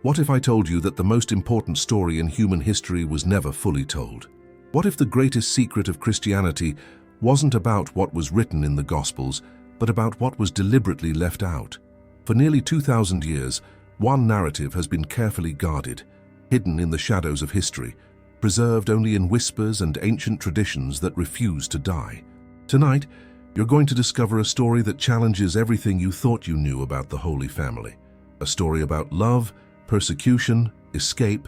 What if I told you that the most important story in human history was never fully told? What if the greatest secret of Christianity wasn't about what was written in the Gospels, but about what was deliberately left out? For nearly 2,000 years, one narrative has been carefully guarded, hidden in the shadows of history, preserved only in whispers and ancient traditions that refuse to die. Tonight, you're going to discover a story that challenges everything you thought you knew about the Holy Family. A story about love, persecution, escape,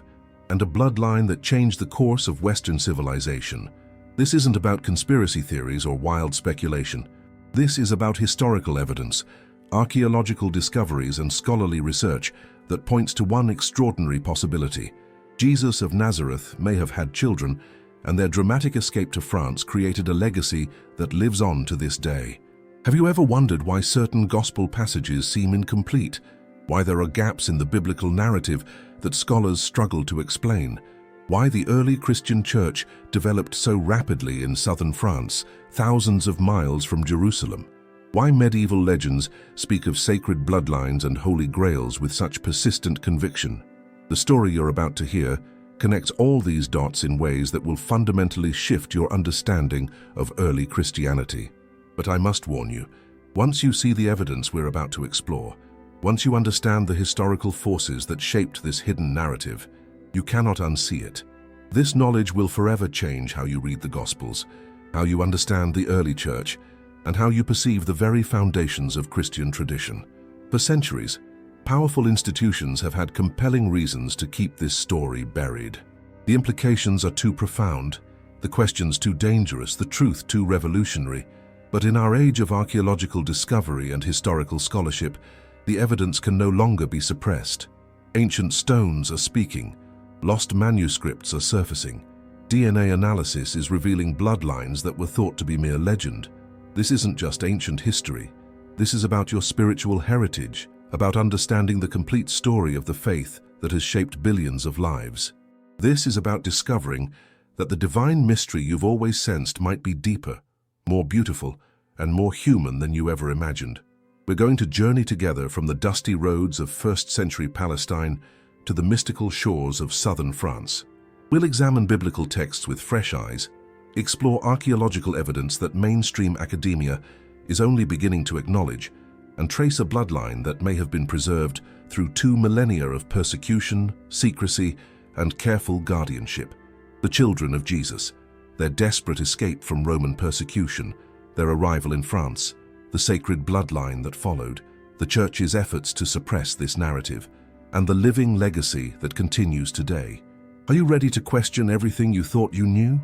and a bloodline that changed the course of Western civilization. This isn't about conspiracy theories or wild speculation. This is about historical evidence, archaeological discoveries, and scholarly research that points to one extraordinary possibility. Jesus of Nazareth may have had children, and their dramatic escape to France created a legacy that lives on to this day. Have you ever wondered why certain gospel passages seem incomplete? Why there are gaps in the biblical narrative that scholars struggle to explain? Why the early Christian church developed so rapidly in southern France, thousands of miles from Jerusalem? Why medieval legends speak of sacred bloodlines and holy grails with such persistent conviction? The story you're about to hear connects all these dots in ways that will fundamentally shift your understanding of early Christianity. But I must warn you, once you see the evidence we're about to explore, once you understand the historical forces that shaped this hidden narrative, you cannot unsee it. This knowledge will forever change how you read the Gospels, how you understand the early church, and how you perceive the very foundations of Christian tradition. For centuries, powerful institutions have had compelling reasons to keep this story buried. The implications are too profound, the questions too dangerous, the truth too revolutionary. But in our age of archaeological discovery and historical scholarship, the evidence can no longer be suppressed. Ancient stones are speaking, lost manuscripts are surfacing, DNA analysis is revealing bloodlines that were thought to be mere legend. This isn't just ancient history. This is about your spiritual heritage, about understanding the complete story of the faith that has shaped billions of lives. This is about discovering that the divine mystery you've always sensed might be deeper, more beautiful, and more human than you ever imagined. We're going to journey together from the dusty roads of first-century Palestine to the mystical shores of southern France. We'll examine biblical texts with fresh eyes, explore archaeological evidence that mainstream academia is only beginning to acknowledge, and trace a bloodline that may have been preserved through 2 millennia of persecution, secrecy, and careful guardianship. The children of Jesus, their desperate escape from Roman persecution, their arrival in France, the sacred bloodline that followed, the Church's efforts to suppress this narrative, and the living legacy that continues today. Are you ready to question everything you thought you knew?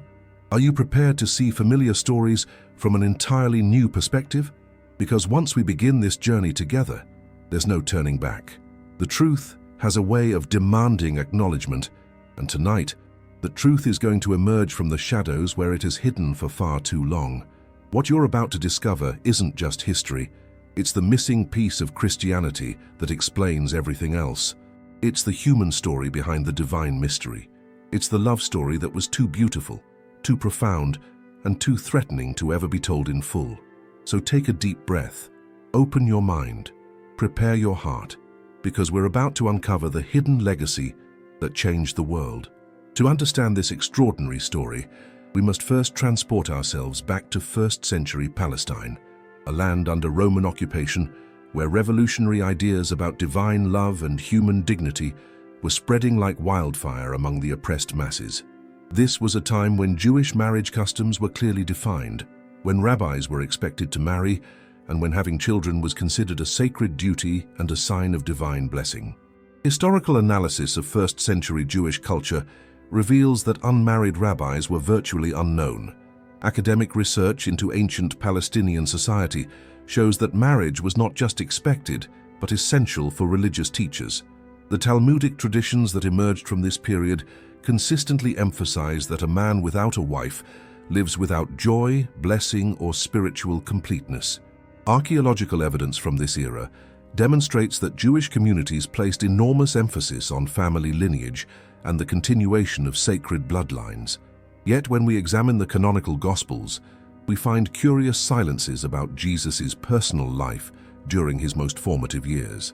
Are you prepared to see familiar stories from an entirely new perspective? Because once we begin this journey together, there's no turning back. The truth has a way of demanding acknowledgement, and tonight, the truth is going to emerge from the shadows where it is hidden for far too long. What you're about to discover isn't just history. It's the missing piece of Christianity that explains everything else. It's the human story behind the divine mystery. It's the love story that was too beautiful, too profound, and too threatening to ever be told in full. So take a deep breath, open your mind, prepare your heart, because we're about to uncover the hidden legacy that changed the world. To understand this extraordinary story, we must first transport ourselves back to first-century Palestine, a land under Roman occupation where revolutionary ideas about divine love and human dignity were spreading like wildfire among the oppressed masses. This was a time when Jewish marriage customs were clearly defined, when rabbis were expected to marry, and when having children was considered a sacred duty and a sign of divine blessing. Historical analysis of first-century Jewish culture reveals that unmarried rabbis were virtually unknown. Academic research into ancient Palestinian society shows that marriage was not just expected, but essential for religious teachers. The Talmudic traditions that emerged from this period consistently emphasize that a man without a wife lives without joy, blessing, or spiritual completeness. Archaeological evidence from this era demonstrates that Jewish communities placed enormous emphasis on family lineage and the continuation of sacred bloodlines. Yet when we examine the canonical Gospels, we find curious silences about Jesus' personal life during his most formative years.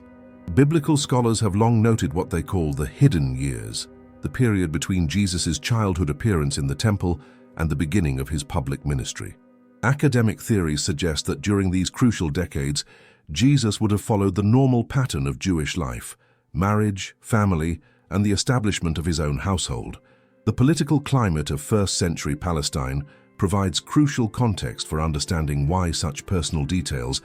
Biblical scholars have long noted what they call the hidden years, the period between Jesus' childhood appearance in the temple and the beginning of his public ministry. Academic theories suggest that during these crucial decades, Jesus would have followed the normal pattern of Jewish life: marriage, family, and the establishment of his own household. The political climate of first-century Palestine provides crucial context for understanding why such personal details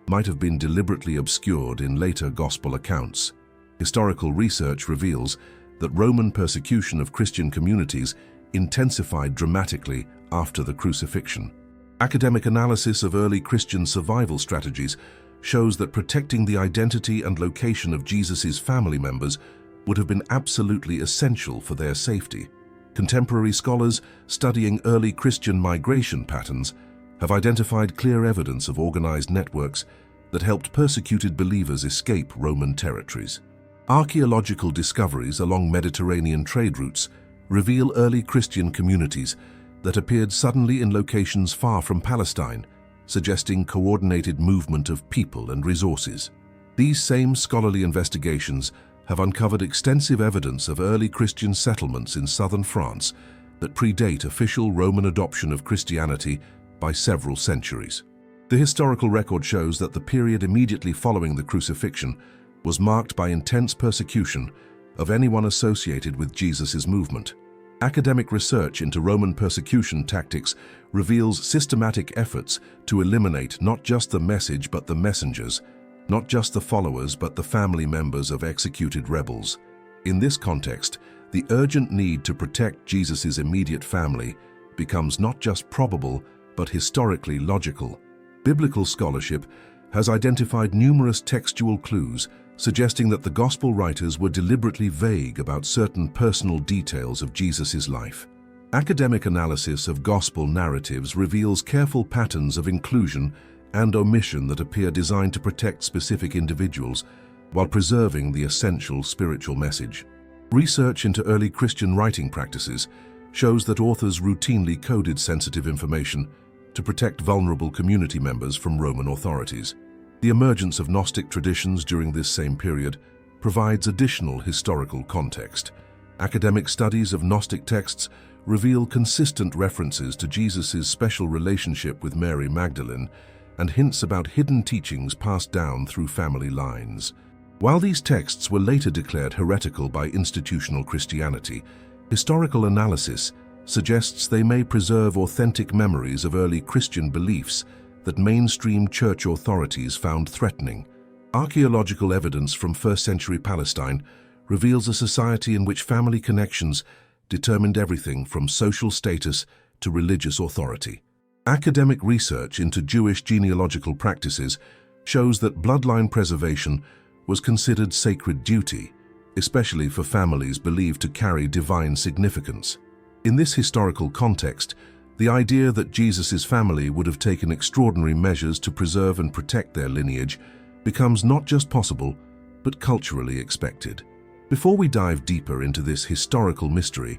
might have been deliberately obscured in later gospel accounts. Historical research reveals that Roman persecution of Christian communities intensified dramatically after the crucifixion. Academic analysis of early Christian survival strategies shows that protecting the identity and location of Jesus' family members would have been absolutely essential for their safety. Contemporary scholars studying early Christian migration patterns have identified clear evidence of organized networks that helped persecuted believers escape Roman territories. Archaeological discoveries along Mediterranean trade routes reveal early Christian communities that appeared suddenly in locations far from Palestine, suggesting coordinated movement of people and resources. These same scholarly investigations have uncovered extensive evidence of early Christian settlements in southern France that predate official Roman adoption of Christianity by several centuries. The historical record shows that the period immediately following the crucifixion was marked by intense persecution of anyone associated with Jesus' movement. Academic research into Roman persecution tactics reveals systematic efforts to eliminate not just the message but the messengers, not just the followers but the family members of executed rebels. In this context, the urgent need to protect Jesus' immediate family becomes not just probable but historically logical. Biblical scholarship has identified numerous textual clues suggesting that the gospel writers were deliberately vague about certain personal details of Jesus' life. Academic analysis of gospel narratives reveals careful patterns of inclusion and omission that appear designed to protect specific individuals while preserving the essential spiritual message. Research into early Christian writing practices shows that authors routinely coded sensitive information to protect vulnerable community members from Roman authorities. The emergence of Gnostic traditions during this same period provides additional historical context. Academic studies of Gnostic texts reveal consistent references to Jesus' special relationship with Mary Magdalene and hints about hidden teachings passed down through family lines. While these texts were later declared heretical by institutional Christianity, historical analysis suggests they may preserve authentic memories of early Christian beliefs that mainstream church authorities found threatening. Archaeological evidence from first-century Palestine reveals a society in which family connections determined everything from social status to religious authority. Academic research into Jewish genealogical practices shows that bloodline preservation was considered sacred duty, especially for families believed to carry divine significance. In this historical context, the idea that Jesus' family would have taken extraordinary measures to preserve and protect their lineage becomes not just possible, but culturally expected. Before we dive deeper into this historical mystery,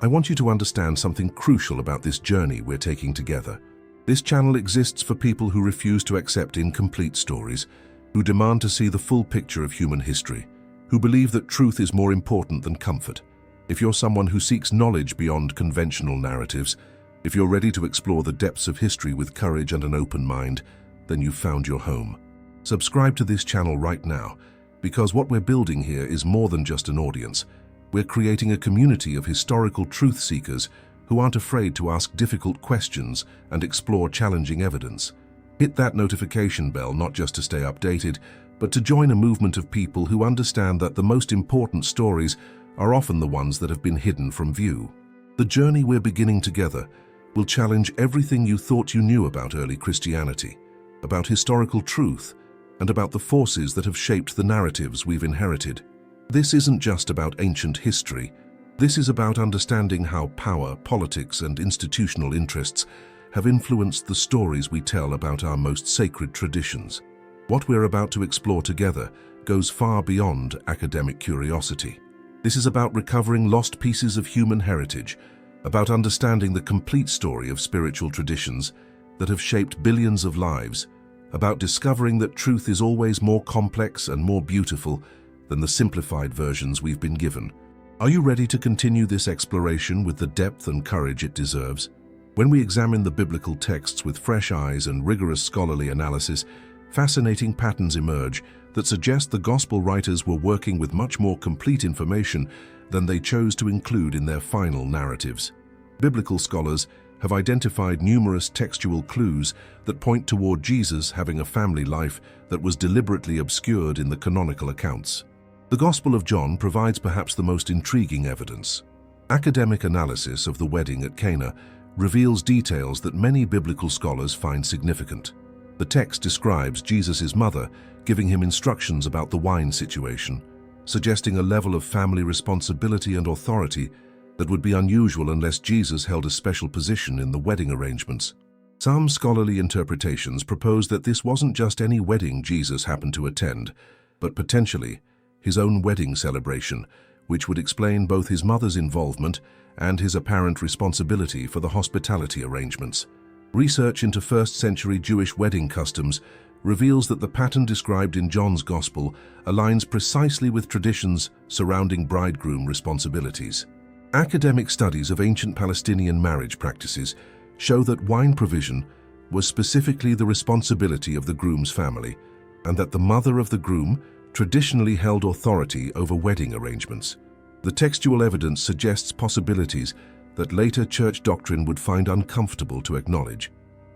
I want you to understand something crucial about this journey we're taking together. This channel exists for people who refuse to accept incomplete stories, who demand to see the full picture of human history, who believe that truth is more important than comfort. If you're someone who seeks knowledge beyond conventional narratives, if you're ready to explore the depths of history with courage and an open mind, then you've found your home. Subscribe to this channel right now, because what we're building here is more than just an audience. We're creating a community of historical truth seekers who aren't afraid to ask difficult questions and explore challenging evidence. Hit that notification bell not just to stay updated, but to join a movement of people who understand that the most important stories are often the ones that have been hidden from view. The journey we're beginning together will challenge everything you thought you knew about early Christianity, about historical truth, and about the forces that have shaped the narratives we've inherited. This isn't just about ancient history. This is about understanding how power, politics, and institutional interests have influenced the stories we tell about our most sacred traditions. What we're about to explore together goes far beyond academic curiosity. This is about recovering lost pieces of human heritage, about understanding the complete story of spiritual traditions that have shaped billions of lives, about discovering that truth is always more complex and more beautiful than the simplified versions we've been given. Are you ready to continue this exploration with the depth and courage it deserves? When we examine the biblical texts with fresh eyes and rigorous scholarly analysis, fascinating patterns emerge that suggest the gospel writers were working with much more complete information than they chose to include in their final narratives. Biblical scholars have identified numerous textual clues that point toward Jesus having a family life that was deliberately obscured in the canonical accounts. The Gospel of John provides perhaps the most intriguing evidence. Academic analysis of the wedding at Cana reveals details that many biblical scholars find significant. The text describes Jesus' mother giving him instructions about the wine situation, suggesting a level of family responsibility and authority that would be unusual unless Jesus held a special position in the wedding arrangements. Some scholarly interpretations propose that this wasn't just any wedding Jesus happened to attend, but potentially his own wedding celebration, which would explain both his mother's involvement and his apparent responsibility for the hospitality arrangements. Research into first-century Jewish wedding customs reveals that the pattern described in John's Gospel aligns precisely with traditions surrounding bridegroom responsibilities. Academic studies of ancient Palestinian marriage practices show that wine provision was specifically the responsibility of the groom's family, and that the mother of the groom traditionally held authority over wedding arrangements. The textual evidence suggests possibilities that later church doctrine would find uncomfortable to acknowledge.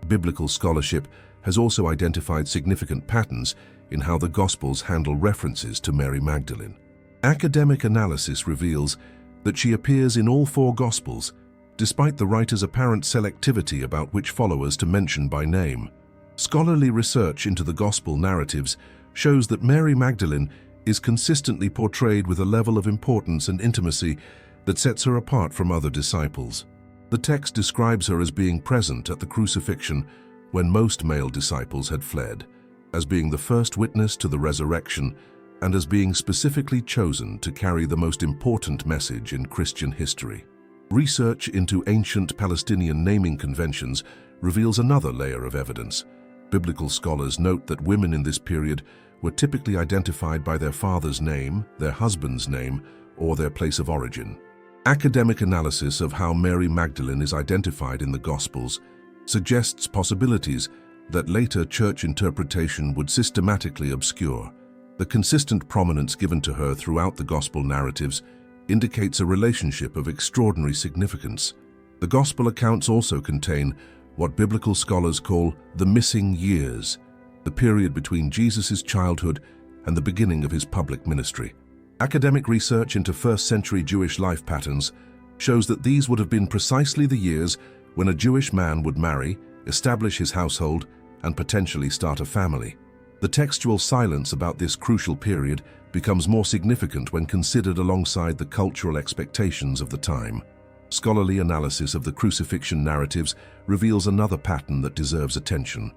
Biblical scholarship has also identified significant patterns in how the Gospels handle references to Mary Magdalene. Academic analysis reveals that she appears in all four Gospels, despite the writer's apparent selectivity about which followers to mention by name. Scholarly research into the Gospel narratives shows that Mary Magdalene is consistently portrayed with a level of importance and intimacy that sets her apart from other disciples. The text describes her as being present at the crucifixion when most male disciples had fled, as being the first witness to the resurrection, and as being specifically chosen to carry the most important message in Christian history. Research into ancient Palestinian naming conventions reveals another layer of evidence. Biblical scholars note that women in this period were typically identified by their father's name, their husband's name, or their place of origin. Academic analysis of how Mary Magdalene is identified in the Gospels suggests possibilities that later church interpretation would systematically obscure. The consistent prominence given to her throughout the Gospel narratives indicates a relationship of extraordinary significance. The Gospel accounts also contain what biblical scholars call the missing years, the period between Jesus' childhood and the beginning of his public ministry. Academic research into first-century Jewish life patterns shows that these would have been precisely the years when a Jewish man would marry, establish his household, and potentially start a family. The textual silence about this crucial period becomes more significant when considered alongside the cultural expectations of the time. Scholarly analysis of the crucifixion narratives reveals another pattern that deserves attention.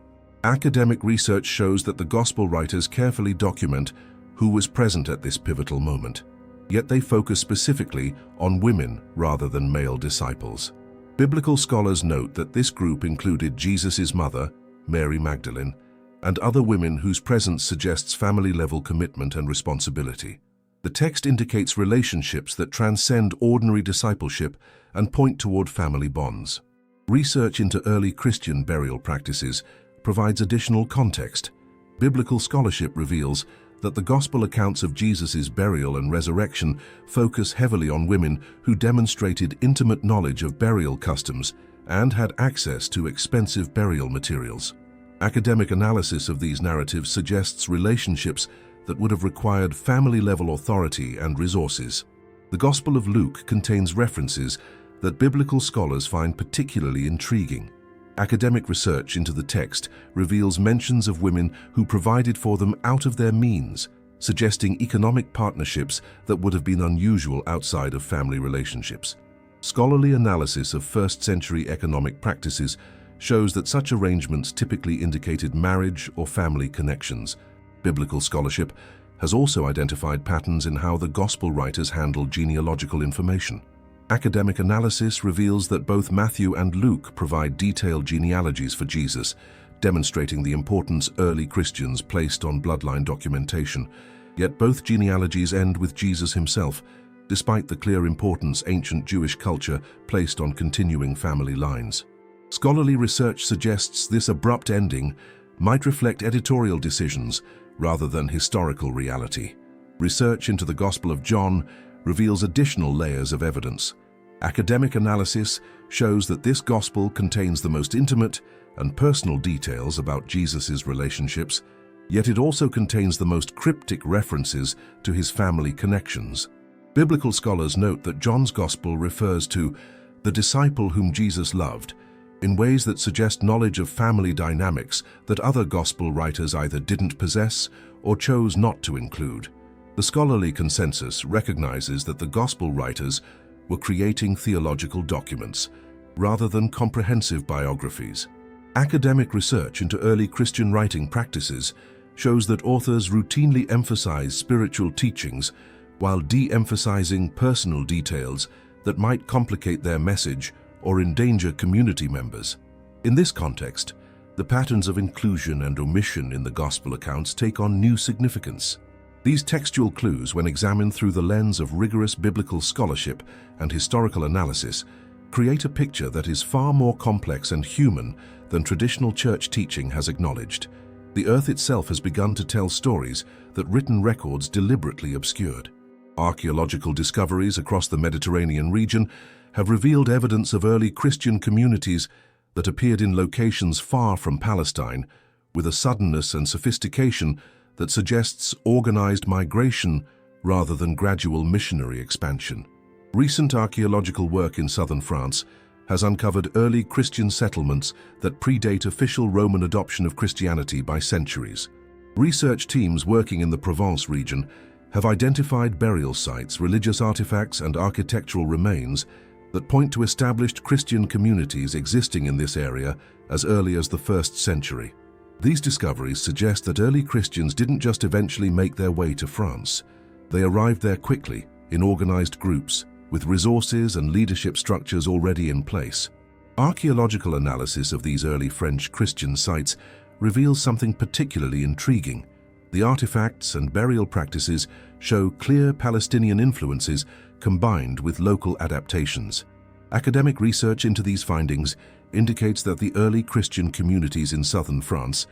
Academic research shows that the Gospel writers carefully document who was present at this pivotal moment, yet they focus specifically on women rather than male disciples. Biblical scholars note that this group included Jesus' mother, Mary Magdalene, and other women whose presence suggests family-level commitment and responsibility. The text indicates relationships that transcend ordinary discipleship and point toward family bonds. Research into early Christian burial practices provides additional context. Biblical scholarship reveals that the Gospel accounts of Jesus' burial and resurrection focus heavily on women who demonstrated intimate knowledge of burial customs and had access to expensive burial materials. Academic analysis of these narratives suggests relationships that would have required family-level authority and resources. The Gospel of Luke contains references that biblical scholars find particularly intriguing. Academic research into the text reveals mentions of women who provided for them out of their means, suggesting economic partnerships that would have been unusual outside of family relationships. Scholarly analysis of first-century economic practices shows that such arrangements typically indicated marriage or family connections. Biblical scholarship has also identified patterns in how the Gospel writers handled genealogical information. Academic analysis reveals that both Matthew and Luke provide detailed genealogies for Jesus, demonstrating the importance early Christians placed on bloodline documentation. Yet both genealogies end with Jesus himself, despite the clear importance ancient Jewish culture placed on continuing family lines. Scholarly research suggests this abrupt ending might reflect editorial decisions rather than historical reality. Research into the Gospel of John reveals additional layers of evidence. Academic analysis shows that this gospel contains the most intimate and personal details about Jesus' relationships, yet it also contains the most cryptic references to his family connections. Biblical scholars note that John's gospel refers to the disciple whom Jesus loved in ways that suggest knowledge of family dynamics that other gospel writers either didn't possess or chose not to include. The scholarly consensus recognizes that the gospel writers were creating theological documents rather than comprehensive biographies. Academic research into early Christian writing practices shows that authors routinely emphasize spiritual teachings while de-emphasizing personal details that might complicate their message or endanger community members. In this context, the patterns of inclusion and omission in the gospel accounts take on new significance. These textual clues, when examined through the lens of rigorous biblical scholarship and historical analysis, create a picture that is far more complex and human than traditional church teaching has acknowledged. The earth itself has begun to tell stories that written records deliberately obscured. Archaeological discoveries across the Mediterranean region have revealed evidence of early Christian communities that appeared in locations far from Palestine, with a suddenness and sophistication that suggests organized migration rather than gradual missionary expansion. Recent archaeological work in southern France has uncovered early Christian settlements that predate official Roman adoption of Christianity by centuries. Research teams working in the Provence region have identified burial sites, religious artifacts, and architectural remains that point to established Christian communities existing in this area as early as the 1st century. These discoveries suggest that early Christians didn't just eventually make their way to France. They arrived there quickly, in organized groups, with resources and leadership structures already in place. Archaeological analysis of these early French Christian sites reveals something particularly intriguing. The artifacts and burial practices show clear Palestinian influences combined with local adaptations. Academic research into these findings indicates that the early Christian communities in southern France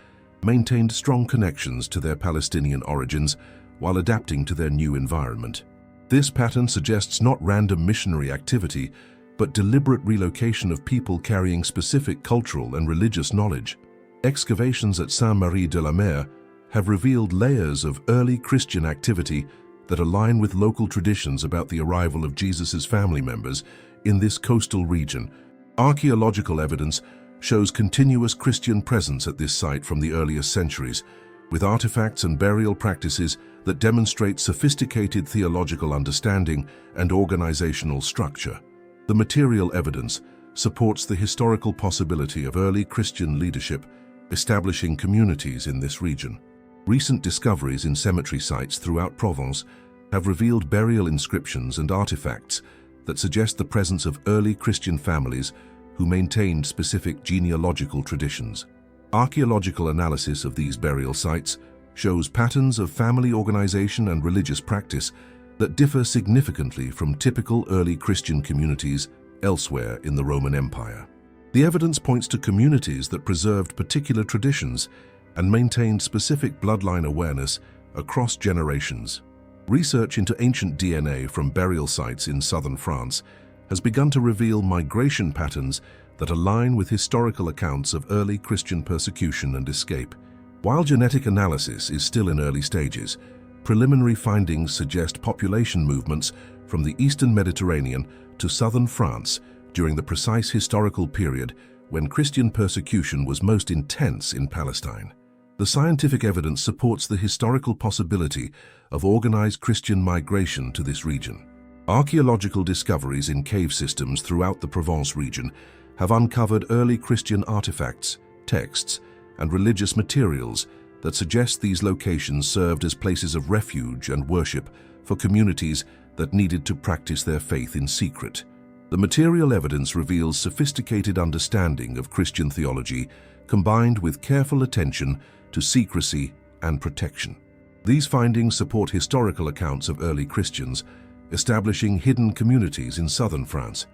maintained strong connections to their Palestinian origins while adapting to their new environment. This pattern suggests not random missionary activity, but deliberate relocation of people carrying specific cultural and religious knowledge. Excavations at Saint-Marie-de-la-Mer have revealed layers of early Christian activity that align with local traditions about the arrival of Jesus' family members in this coastal region. Archaeological evidence shows continuous Christian presence at this site from the earliest centuries, with artifacts and burial practices that demonstrate sophisticated theological understanding and organizational structure. The material evidence supports the historical possibility of early Christian leadership establishing communities in this region. Recent discoveries in cemetery sites throughout Provence have revealed burial inscriptions and artifacts that suggest the presence of early Christian families who maintained specific genealogical traditions. Archaeological analysis of these burial sites shows patterns of family organization and religious practice that differ significantly from typical early Christian communities elsewhere in the Roman Empire. The evidence points to communities that preserved particular traditions and maintained specific bloodline awareness across generations. Research into ancient DNA from burial sites in southern France has begun to reveal migration patterns that align with historical accounts of early Christian persecution and escape. While genetic analysis is still in early stages, preliminary findings suggest population movements from the eastern Mediterranean to southern France during the precise historical period when Christian persecution was most intense in Palestine. The scientific evidence supports the historical possibility of organized Christian migration to this region. Archaeological discoveries in cave systems throughout the Provence region have uncovered early Christian artifacts, texts, and religious materials that suggest these locations served as places of refuge and worship for communities that needed to practice their faith in secret. The material evidence reveals sophisticated understanding of Christian theology combined with careful attention to secrecy and protection. These findings support historical accounts of early Christians establishing hidden communities in southern France.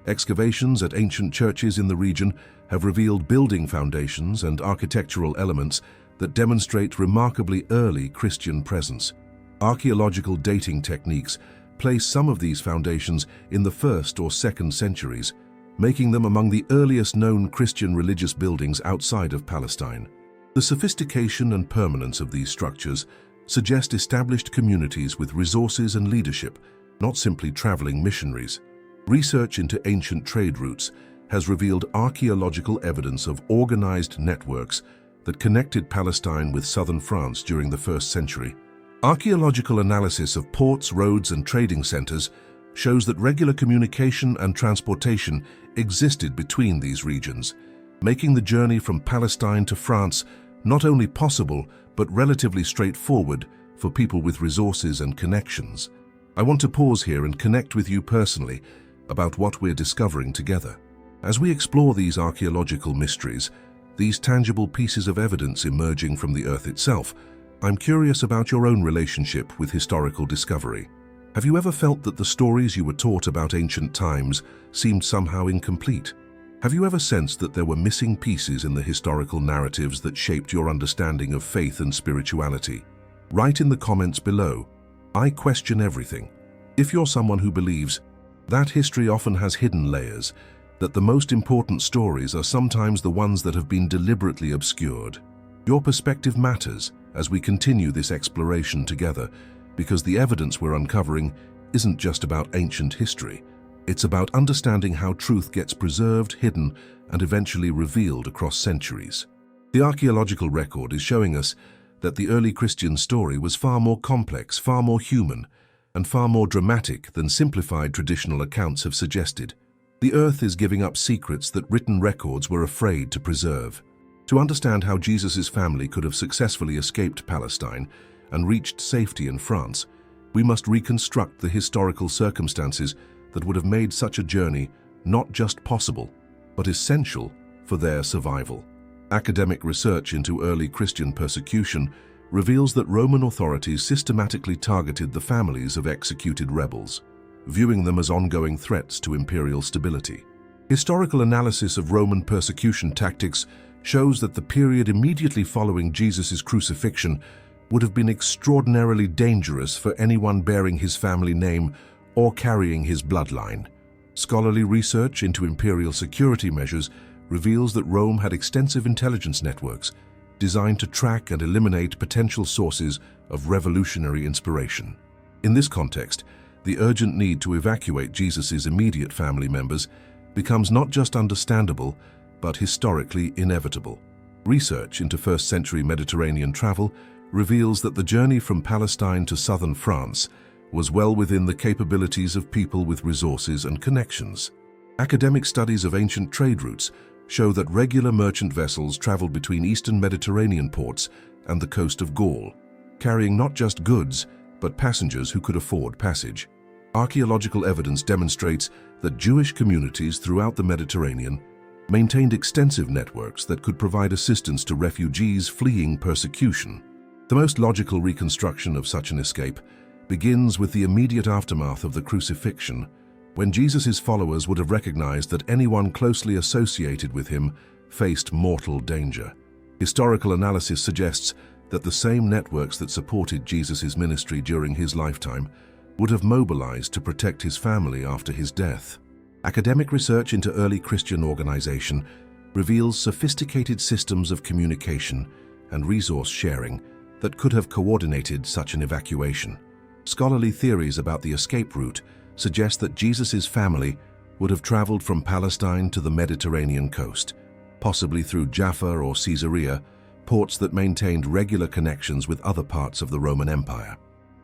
Excavations at ancient churches in the region have revealed building foundations and architectural elements that demonstrate remarkably early Christian presence. Archaeological dating techniques place some of these foundations in the 1st or 2nd centuries, making them among the earliest known Christian religious buildings outside of Palestine. The sophistication and permanence of these structures suggest established communities with resources and leadership, not simply traveling missionaries. Research into ancient trade routes has revealed archaeological evidence of organized networks that connected Palestine with southern France during the 1st century. Archaeological analysis of ports, roads, and trading centers shows that regular communication and transportation existed between these regions, making the journey from Palestine to France not only possible but relatively straightforward for people with resources and connections. I want to pause here and connect with you personally about what we're discovering together. As we explore these archaeological mysteries, these tangible pieces of evidence emerging from the earth itself, I'm curious about your own relationship with historical discovery. Have you ever felt that the stories you were taught about ancient times seemed somehow incomplete? Have you ever sensed that there were missing pieces in the historical narratives that shaped your understanding of faith and spirituality? Write in the comments below. I question everything. If you're someone who believes that history often has hidden layers, that the most important stories are sometimes the ones that have been deliberately obscured, your perspective matters as we continue this exploration together, because the evidence we're uncovering isn't just about ancient history. It's about understanding how truth gets preserved, hidden, and eventually revealed across centuries. The archaeological record is showing us that the early Christian story was far more complex, far more human, and far more dramatic than simplified traditional accounts have suggested. The earth is giving up secrets that written records were afraid to preserve. To understand how Jesus' family could have successfully escaped Palestine and reached safety in France, we must reconstruct the historical circumstances that would have made such a journey not just possible, but essential for their survival. Academic research into early Christian persecution reveals that Roman authorities systematically targeted the families of executed rebels, viewing them as ongoing threats to imperial stability. Historical analysis of Roman persecution tactics shows that the period immediately following Jesus' crucifixion would have been extraordinarily dangerous for anyone bearing his family name or carrying his bloodline. Scholarly research into imperial security measures reveals that Rome had extensive intelligence networks designed to track and eliminate potential sources of revolutionary inspiration. In this context, the urgent need to evacuate Jesus' immediate family members becomes not just understandable, but historically inevitable. Research into 1st century Mediterranean travel reveals that the journey from Palestine to southern France was well within the capabilities of people with resources and connections. Academic studies of ancient trade routes show that regular merchant vessels traveled between eastern Mediterranean ports and the coast of Gaul, carrying not just goods, but passengers who could afford passage. Archaeological evidence demonstrates that Jewish communities throughout the Mediterranean maintained extensive networks that could provide assistance to refugees fleeing persecution. The most logical reconstruction of such an escape begins with the immediate aftermath of the crucifixion, when Jesus' followers would have recognized that anyone closely associated with him faced mortal danger. Historical analysis suggests that the same networks that supported Jesus' ministry during his lifetime would have mobilized to protect his family after his death. Academic research into early Christian organization reveals sophisticated systems of communication and resource sharing that could have coordinated such an evacuation. Scholarly theories about the escape route suggest that Jesus' family would have traveled from Palestine to the Mediterranean coast, possibly through Jaffa or Caesarea, ports that maintained regular connections with other parts of the Roman Empire.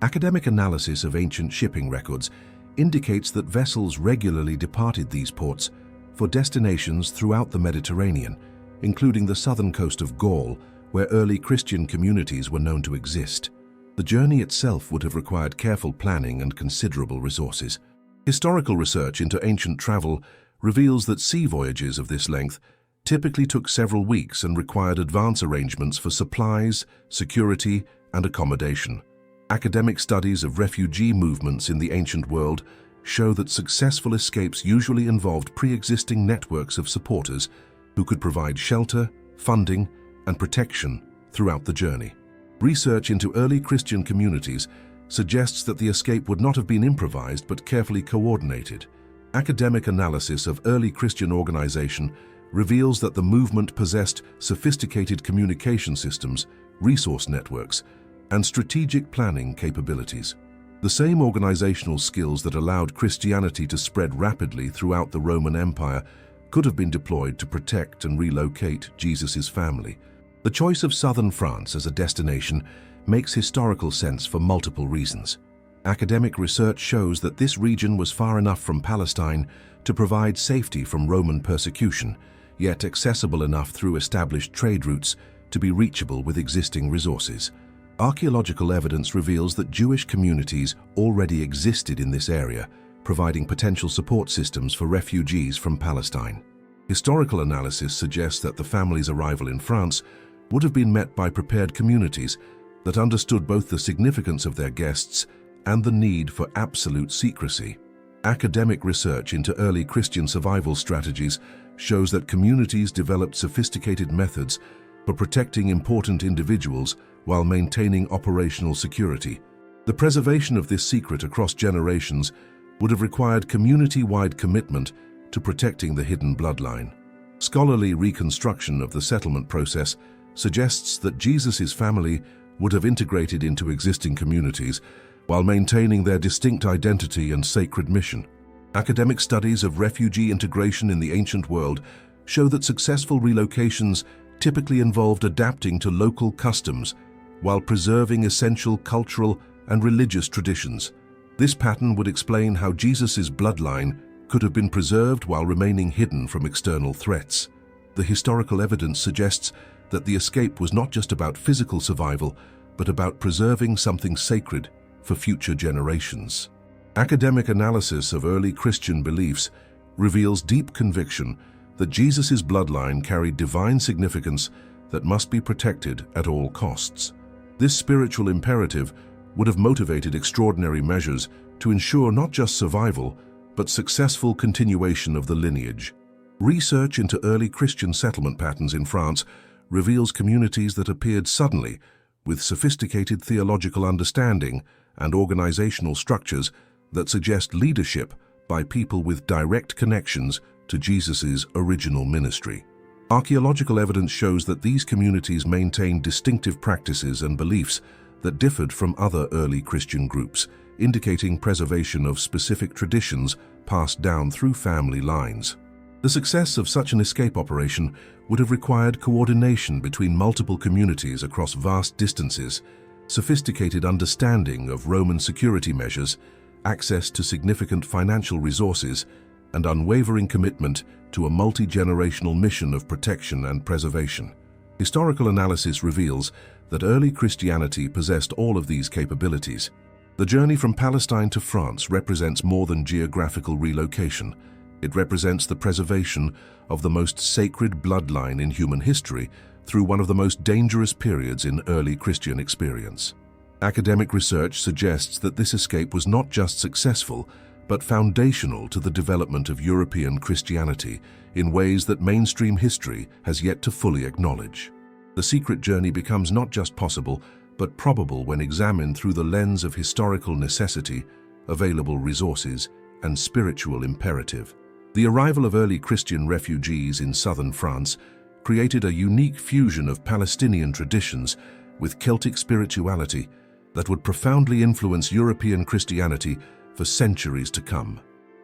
Academic analysis of ancient shipping records indicates that vessels regularly departed these ports for destinations throughout the Mediterranean, including the southern coast of Gaul, where early Christian communities were known to exist. The journey itself would have required careful planning and considerable resources. Historical research into ancient travel reveals that sea voyages of this length typically took several weeks and required advance arrangements for supplies, security, and accommodation. Academic studies of refugee movements in the ancient world show that successful escapes usually involved pre-existing networks of supporters who could provide shelter, funding, and protection throughout the journey. Research into early Christian communities suggests that the escape would not have been improvised but carefully coordinated. Academic analysis of early Christian organization reveals that the movement possessed sophisticated communication systems, resource networks, and strategic planning capabilities. The same organizational skills that allowed Christianity to spread rapidly throughout the Roman Empire could have been deployed to protect and relocate Jesus' family. The choice of southern France as a destination makes historical sense for multiple reasons. Academic research shows that this region was far enough from Palestine to provide safety from Roman persecution, yet accessible enough through established trade routes to be reachable with existing resources. Archaeological evidence reveals that Jewish communities already existed in this area, providing potential support systems for refugees from Palestine. Historical analysis suggests that the family's arrival in France would have been met by prepared communities that understood both the significance of their guests and the need for absolute secrecy. Academic research into early Christian survival strategies shows that communities developed sophisticated methods for protecting important individuals while maintaining operational security. The preservation of this secret across generations would have required community-wide commitment to protecting the hidden bloodline. Scholarly reconstruction of the settlement process suggests that Jesus' family would have integrated into existing communities while maintaining their distinct identity and sacred mission. Academic studies of refugee integration in the ancient world show that successful relocations typically involved adapting to local customs while preserving essential cultural and religious traditions. This pattern would explain how Jesus' bloodline could have been preserved while remaining hidden from external threats. The historical evidence suggests that the escape was not just about physical survival, but about preserving something sacred for future generations. Academic analysis of early Christian beliefs reveals deep conviction that Jesus' bloodline carried divine significance that must be protected at all costs. This spiritual imperative would have motivated extraordinary measures to ensure not just survival, but successful continuation of the lineage. Research into early Christian settlement patterns in France reveals communities that appeared suddenly, with sophisticated theological understanding and organizational structures that suggest leadership by people with direct connections to Jesus' original ministry. Archaeological evidence shows that these communities maintained distinctive practices and beliefs that differed from other early Christian groups, indicating preservation of specific traditions passed down through family lines. The success of such an escape operation would have required coordination between multiple communities across vast distances, sophisticated understanding of Roman security measures, access to significant financial resources, and unwavering commitment to a multi-generational mission of protection and preservation. Historical analysis reveals that early Christianity possessed all of these capabilities. The journey from Palestine to France represents more than geographical relocation. It represents the preservation of the most sacred bloodline in human history through one of the most dangerous periods in early Christian experience. Academic research suggests that this escape was not just successful, but foundational to the development of European Christianity in ways that mainstream history has yet to fully acknowledge. The secret journey becomes not just possible, but probable when examined through the lens of historical necessity, available resources, and spiritual imperative. The arrival of early Christian refugees in southern France created a unique fusion of Palestinian traditions with Celtic spirituality that would profoundly influence European Christianity for centuries to come.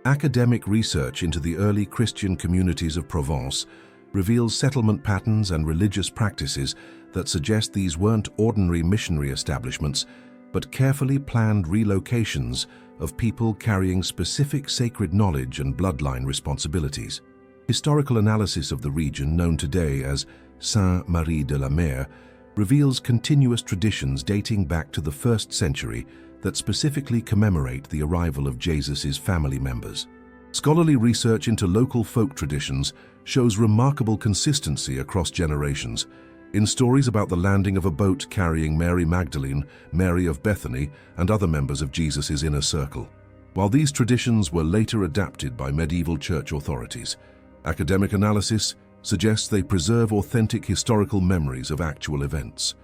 Academic research into the early Christian communities of Provence reveals settlement patterns and religious practices that suggest these weren't ordinary missionary establishments, but carefully planned relocations of people carrying specific sacred knowledge and bloodline responsibilities. Historical analysis of the region, known today as Sainte-Marie de la Mer, reveals continuous traditions dating back to the 1st century that specifically commemorate the arrival of Jesus' family members. Scholarly research into local folk traditions shows remarkable consistency across generations. In stories about the landing of a boat carrying Mary Magdalene, Mary of Bethany, and other members of Jesus' inner circle. While these traditions were later adapted by medieval church authorities, academic analysis suggests they preserve authentic historical memories of actual events.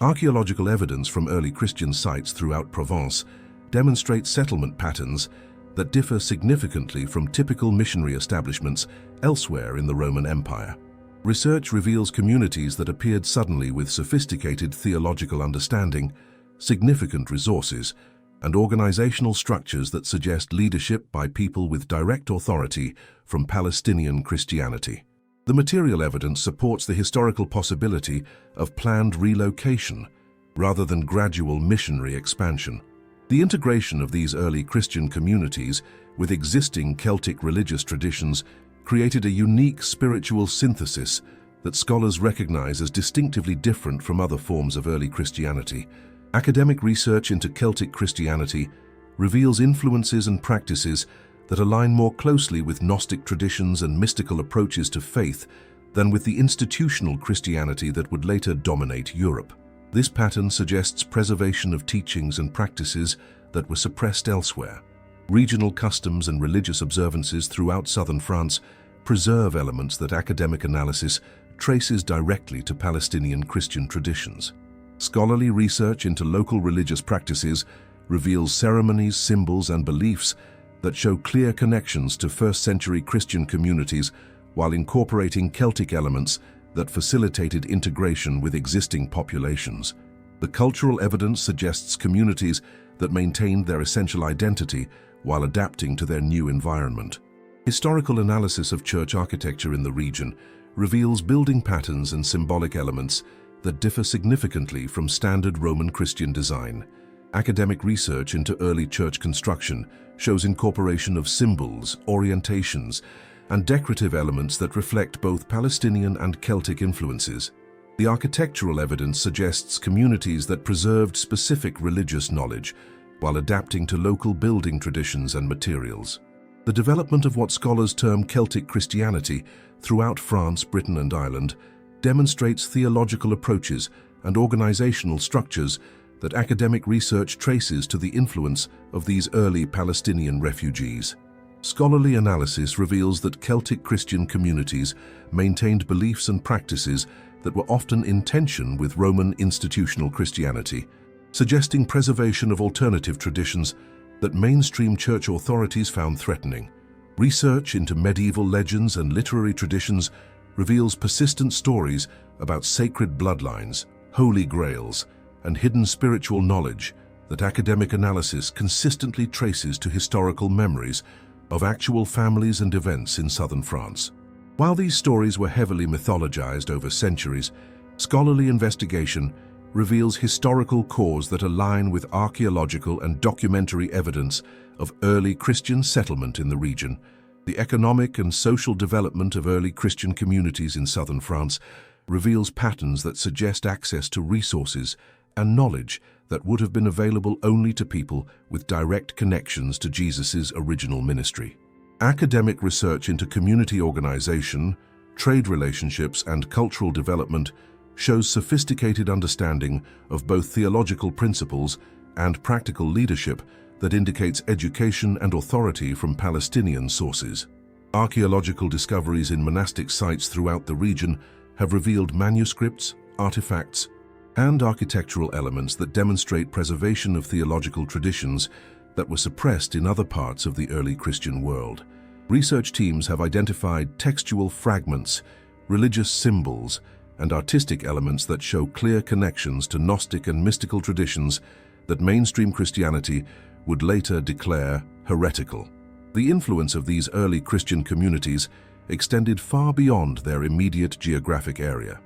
Archaeological evidence from early Christian sites throughout Provence demonstrates settlement patterns that differ significantly from typical missionary establishments elsewhere in the Roman Empire. Research reveals communities that appeared suddenly with sophisticated theological understanding, significant resources, and organizational structures that suggest leadership by people with direct authority from Palestinian Christianity. The material evidence supports the historical possibility of planned relocation rather than gradual missionary expansion. The integration of these early Christian communities with existing Celtic religious traditions created a unique spiritual synthesis that scholars recognize as distinctively different from other forms of early Christianity. Academic research into Celtic Christianity reveals influences and practices that align more closely with Gnostic traditions and mystical approaches to faith than with the institutional Christianity that would later dominate Europe. This pattern suggests preservation of teachings and practices that were suppressed elsewhere. Regional customs and religious observances throughout southern France preserve elements that academic analysis traces directly to Palestinian Christian traditions. Scholarly research into local religious practices reveals ceremonies, symbols, and beliefs that show clear connections to first-century Christian communities while incorporating Celtic elements that facilitated integration with existing populations. The cultural evidence suggests communities that maintained their essential identity while adapting to their new environment. Historical analysis of church architecture in the region reveals building patterns and symbolic elements that differ significantly from standard Roman Christian design. Academic research into early church construction shows incorporation of symbols, orientations, and decorative elements that reflect both Palestinian and Celtic influences. The architectural evidence suggests communities that preserved specific religious knowledge while adapting to local building traditions and materials. The development of what scholars term Celtic Christianity throughout France, Britain, and Ireland demonstrates theological approaches and organizational structures that academic research traces to the influence of these early Palestinian refugees. Scholarly analysis reveals that Celtic Christian communities maintained beliefs and practices that were often in tension with Roman institutional Christianity, suggesting preservation of alternative traditions that mainstream church authorities found threatening. Research into medieval legends and literary traditions reveals persistent stories about sacred bloodlines, holy grails, and hidden spiritual knowledge that academic analysis consistently traces to historical memories of actual families and events in southern France. While these stories were heavily mythologized over centuries, scholarly investigation reveals historical cores that align with archaeological and documentary evidence of early Christian settlement in the region. The economic and social development of early Christian communities in southern France reveals patterns that suggest access to resources and knowledge that would have been available only to people with direct connections to Jesus' original ministry. Academic research into community organization, trade relationships, and cultural development shows sophisticated understanding of both theological principles and practical leadership that indicates education and authority from Palestinian sources. Archaeological discoveries in monastic sites throughout the region have revealed manuscripts, artifacts, and architectural elements that demonstrate preservation of theological traditions that were suppressed in other parts of the early Christian world. Research teams have identified textual fragments, religious symbols, and artistic elements that show clear connections to Gnostic and mystical traditions that mainstream Christianity would later declare heretical. The influence of these early Christian communities extended far beyond their immediate geographic area.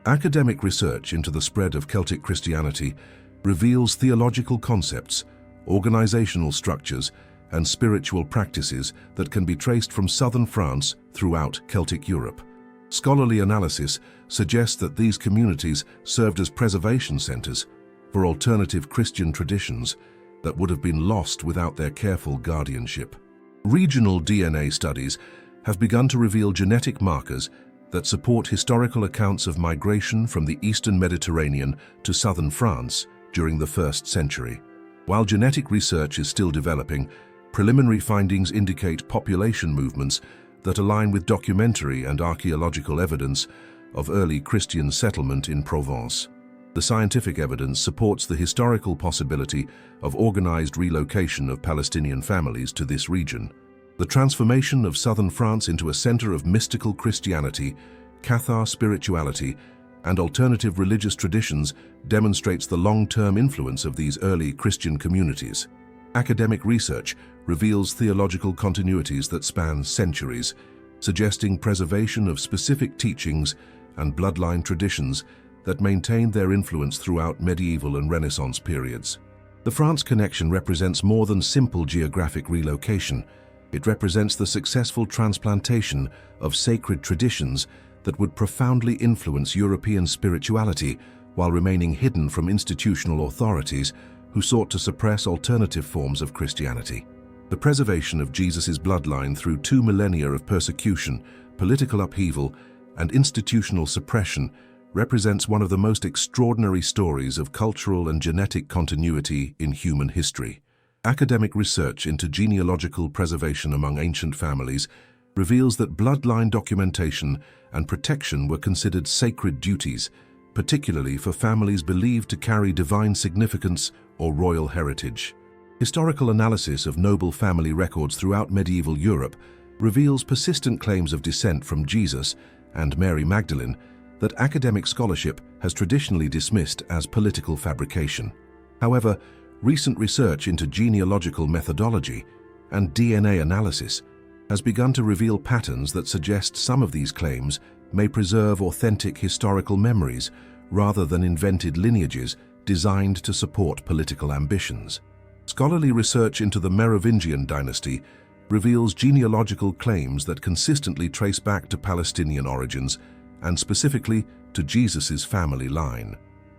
Academic research into the spread of Celtic Christianity reveals theological concepts, organizational structures, and spiritual practices that can be traced from southern France throughout Celtic Europe. Scholarly analysis suggests that these communities served as preservation centers for alternative Christian traditions that would have been lost without their careful guardianship. Regional DNA studies have begun to reveal genetic markers that support historical accounts of migration from the eastern Mediterranean to southern France during the 1st century. While genetic research is still developing, preliminary findings indicate population movements that align with documentary and archaeological evidence of early Christian settlement in Provence. The scientific evidence supports the historical possibility of organized relocation of Palestinian families to this region. The transformation of southern France into a center of mystical Christianity, Cathar spirituality, and alternative religious traditions demonstrates the long-term influence of these early Christian communities. Academic research reveals theological continuities that span centuries, suggesting preservation of specific teachings and bloodline traditions that maintained their influence throughout medieval and Renaissance periods. The France connection represents more than simple geographic relocation. It represents the successful transplantation of sacred traditions that would profoundly influence European spirituality while remaining hidden from institutional authorities who sought to suppress alternative forms of Christianity. The preservation of Jesus' bloodline through 2 millennia of persecution, political upheaval, and institutional suppression represents one of the most extraordinary stories of cultural and genetic continuity in human history. Academic research into genealogical preservation among ancient families reveals that bloodline documentation and protection were considered sacred duties, particularly for families believed to carry divine significance or royal heritage. Historical analysis of noble family records throughout medieval Europe reveals persistent claims of descent from Jesus and Mary Magdalene that academic scholarship has traditionally dismissed as political fabrication. However, recent research into genealogical methodology and DNA analysis has begun to reveal patterns that suggest some of these claims may preserve authentic historical memories rather than invented lineages designed to support political ambitions. Scholarly research into the Merovingian dynasty reveals genealogical claims that consistently trace back to Palestinian origins and specifically to Jesus' family line.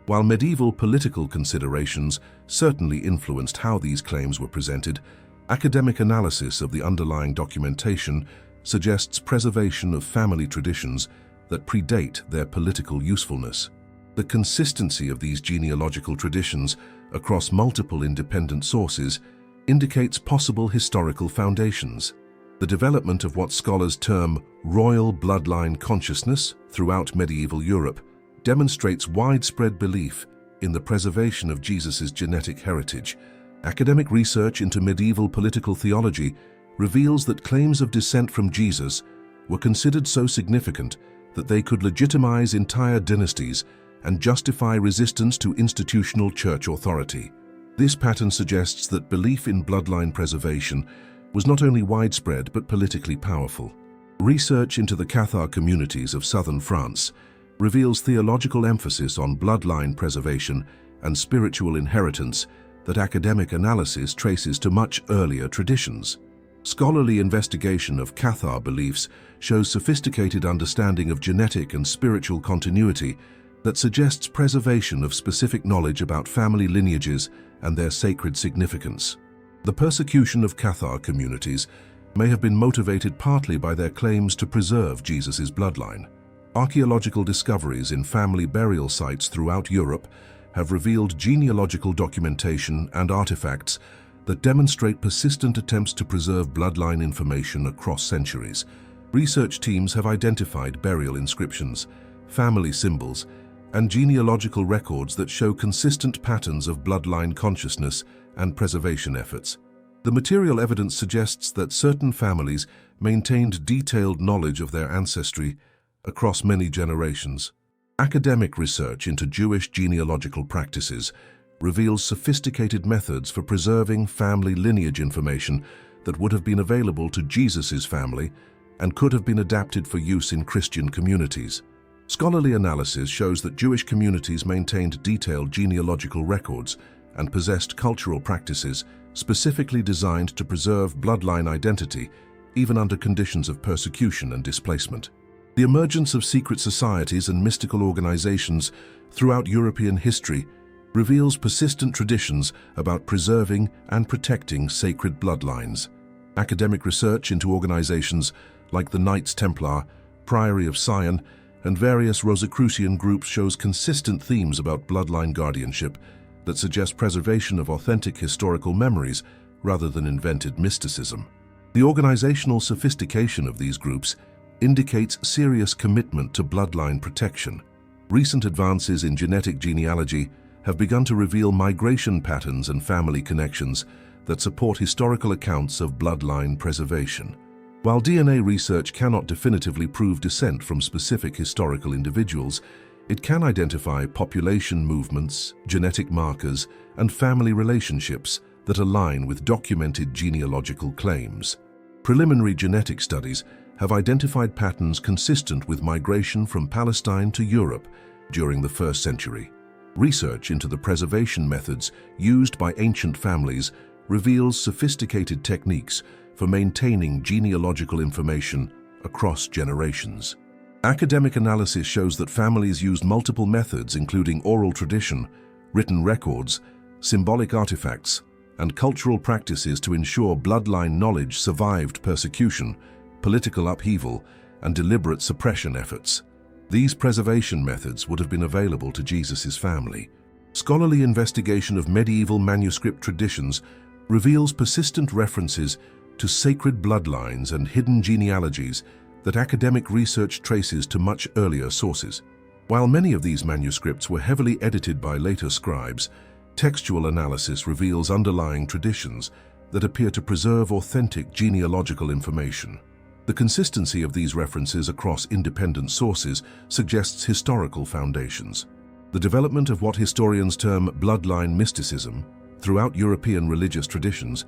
While medieval political considerations certainly influenced how these claims were presented, academic analysis of the underlying documentation suggests preservation of family traditions that predate their political usefulness. The consistency of these genealogical traditions across multiple independent sources indicates possible historical foundations. The development of what scholars term royal bloodline consciousness throughout medieval Europe demonstrates widespread belief in the preservation of Jesus' genetic heritage. Academic research into medieval political theology reveals that claims of descent from Jesus were considered so significant that they could legitimize entire dynasties and justify resistance to institutional church authority. This pattern suggests that belief in bloodline preservation was not only widespread but politically powerful. Research into the Cathar communities of southern France reveals theological emphasis on bloodline preservation and spiritual inheritance that academic analysis traces to much earlier traditions. Scholarly investigation of Cathar beliefs shows sophisticated understanding of genetic and spiritual continuity that suggests preservation of specific knowledge about family lineages and their sacred significance. The persecution of Cathar communities may have been motivated partly by their claims to preserve Jesus' bloodline. Archaeological discoveries in family burial sites throughout Europe have revealed genealogical documentation and artifacts that demonstrate persistent attempts to preserve bloodline information across centuries. Research teams have identified burial inscriptions, family symbols, and genealogical records that show consistent patterns of bloodline consciousness and preservation efforts. The material evidence suggests that certain families maintained detailed knowledge of their ancestry across many generations. Academic research into Jewish genealogical practices reveals sophisticated methods for preserving family lineage information that would have been available to Jesus' family and could have been adapted for use in Christian communities. Scholarly analysis shows that Jewish communities maintained detailed genealogical records and possessed cultural practices specifically designed to preserve bloodline identity, even under conditions of persecution and displacement. The emergence of secret societies and mystical organizations throughout European history reveals persistent traditions about preserving and protecting sacred bloodlines. Academic research into organizations like the Knights Templar, Priory of Sion, and various Rosicrucian groups shows consistent themes about bloodline guardianship that suggest preservation of authentic historical memories rather than invented mysticism. The organizational sophistication of these groups indicates serious commitment to bloodline protection. Recent advances in genetic genealogy have begun to reveal migration patterns and family connections that support historical accounts of bloodline preservation. While DNA research cannot definitively prove descent from specific historical individuals, it can identify population movements, genetic markers, and family relationships that align with documented genealogical claims. Preliminary genetic studies have identified patterns consistent with migration from Palestine to Europe during the 1st century. Research into the preservation methods used by ancient families reveals sophisticated techniques for maintaining genealogical information across generations. Academic analysis shows that families used multiple methods including oral tradition, written records, symbolic artifacts, and cultural practices to ensure bloodline knowledge survived persecution, political upheaval, and deliberate suppression efforts. These preservation methods would have been available to Jesus' family. Scholarly investigation of medieval manuscript traditions reveals persistent references to sacred bloodlines and hidden genealogies that academic research traces to much earlier sources. While many of these manuscripts were heavily edited by later scribes, textual analysis reveals underlying traditions that appear to preserve authentic genealogical information. The consistency of these references across independent sources suggests historical foundations. The development of what historians term bloodline mysticism throughout European religious traditions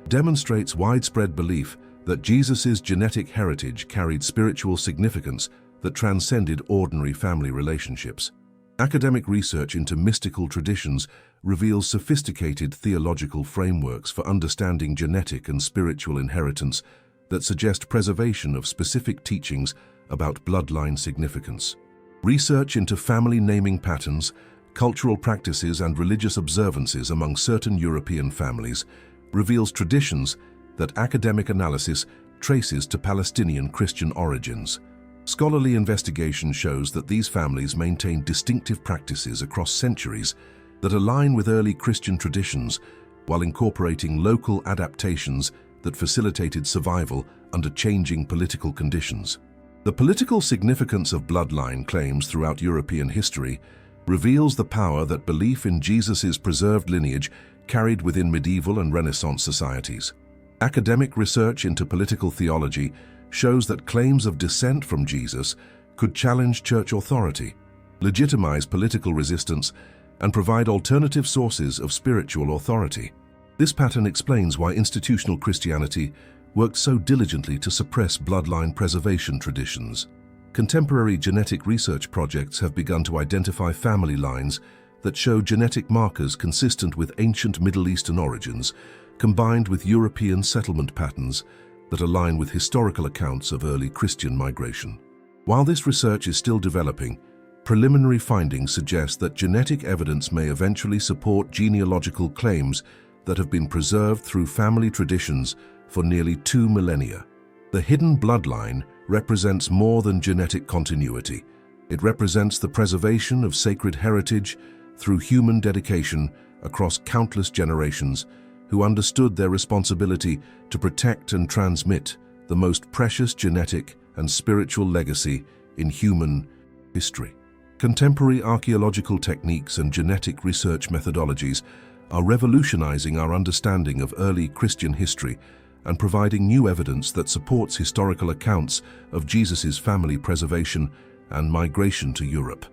demonstrates widespread belief that Jesus' genetic heritage carried spiritual significance that transcended ordinary family relationships. Academic research into mystical traditions reveals sophisticated theological frameworks for understanding genetic and spiritual inheritance that suggest preservation of specific teachings about bloodline significance. Research into family naming patterns, cultural practices, and religious observances among certain European families reveals traditions that academic analysis traces to Palestinian Christian origins. Scholarly investigation shows that these families maintain distinctive practices across centuries that align with early Christian traditions while incorporating local adaptations that facilitated survival under changing political conditions. The political significance of bloodline claims throughout European history reveals the power that belief in Jesus' preserved lineage carried within medieval and Renaissance societies. Academic research into political theology shows that claims of descent from Jesus could challenge church authority, legitimize political resistance, and provide alternative sources of spiritual authority. This pattern explains why institutional Christianity worked so diligently to suppress bloodline preservation traditions. Contemporary genetic research projects have begun to identify family lines that show genetic markers consistent with ancient Middle Eastern origins, combined with European settlement patterns that align with historical accounts of early Christian migration. While this research is still developing, preliminary findings suggest that genetic evidence may eventually support genealogical claims that have been preserved through family traditions for nearly 2 millennia. The hidden bloodline represents more than genetic continuity. It represents the preservation of sacred heritage through human dedication across countless generations who understood their responsibility to protect and transmit the most precious genetic and spiritual legacy in human history. Contemporary archaeological techniques and genetic research methodologies are revolutionizing our understanding of early Christian history and providing new evidence that supports historical accounts of Jesus' family preservation and migration to Europe.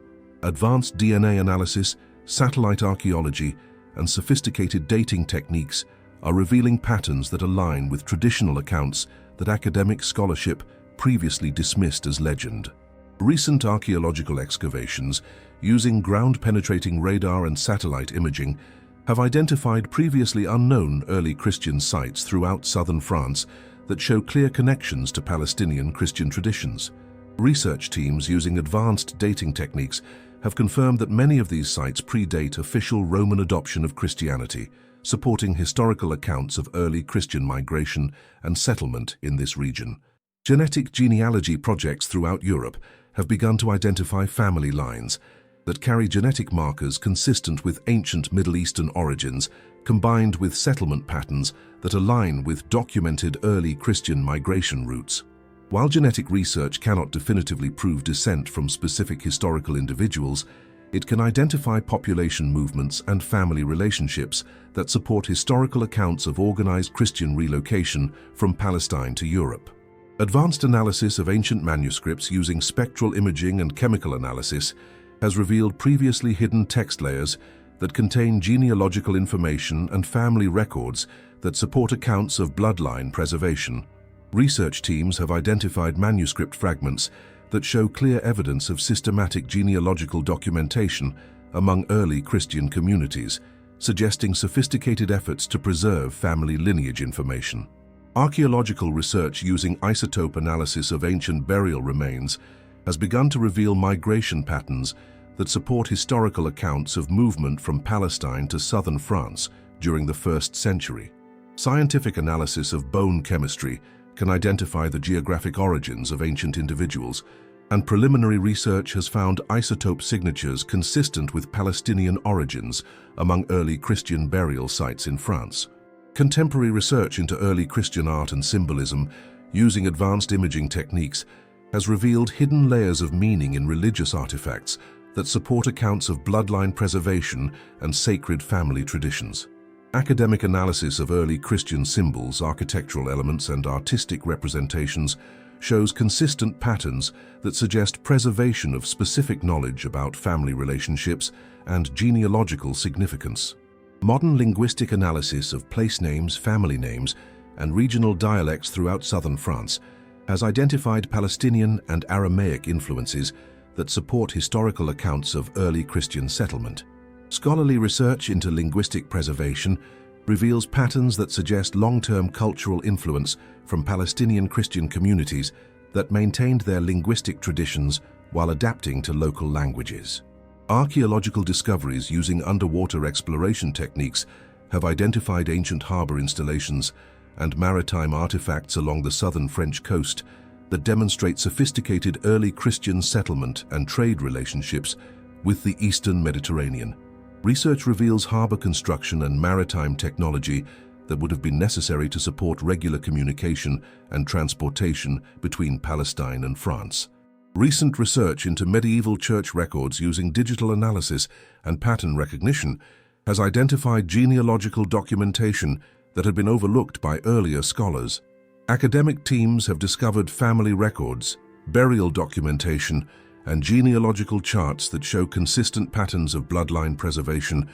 Advanced DNA analysis, satellite archaeology, and sophisticated dating techniques are revealing patterns that align with traditional accounts that academic scholarship previously dismissed as legend. Recent archaeological excavations using ground-penetrating radar and satellite imaging have identified previously unknown early Christian sites throughout southern France that show clear connections to Palestinian Christian traditions. Research teams using advanced dating techniques have confirmed that many of these sites predate official Roman adoption of Christianity, supporting historical accounts of early Christian migration and settlement in this region. Genetic genealogy projects throughout Europe have begun to identify family lines that carry genetic markers consistent with ancient Middle Eastern origins, combined with settlement patterns that align with documented early Christian migration routes. While genetic research cannot definitively prove descent from specific historical individuals, it can identify population movements and family relationships that support historical accounts of organized Christian relocation from Palestine to Europe. Advanced analysis of ancient manuscripts using spectral imaging and chemical analysis has revealed previously hidden text layers that contain genealogical information and family records that support accounts of bloodline preservation. Research teams have identified manuscript fragments that show clear evidence of systematic genealogical documentation among early Christian communities, suggesting sophisticated efforts to preserve family lineage information. Archaeological research using isotope analysis of ancient burial remains has begun to reveal migration patterns that support historical accounts of movement from Palestine to southern France during the 1st century. Scientific analysis of bone chemistry can identify the geographic origins of ancient individuals, and preliminary research has found isotope signatures consistent with Palestinian origins among early Christian burial sites in France. Contemporary research into early Christian art and symbolism using advanced imaging techniques has revealed hidden layers of meaning in religious artifacts that support accounts of bloodline preservation and sacred family traditions. Academic analysis of early Christian symbols, architectural elements, and artistic representations shows consistent patterns that suggest preservation of specific knowledge about family relationships and genealogical significance. Modern linguistic analysis of place names, family names, and regional dialects throughout southern France has identified Palestinian and Aramaic influences that support historical accounts of early Christian settlement. Scholarly research into linguistic preservation reveals patterns that suggest long-term cultural influence from Palestinian Christian communities that maintained their linguistic traditions while adapting to local languages. Archaeological discoveries using underwater exploration techniques have identified ancient harbor installations and maritime artifacts along the southern French coast that demonstrate sophisticated early Christian settlement and trade relationships with the Eastern Mediterranean. Research reveals harbor construction and maritime technology that would have been necessary to support regular communication and transportation between Palestine and France. Recent research into medieval church records using digital analysis and pattern recognition has identified genealogical documentation that had been overlooked by earlier scholars. Academic teams have discovered family records, burial documentation, and genealogical charts that show consistent patterns of bloodline preservation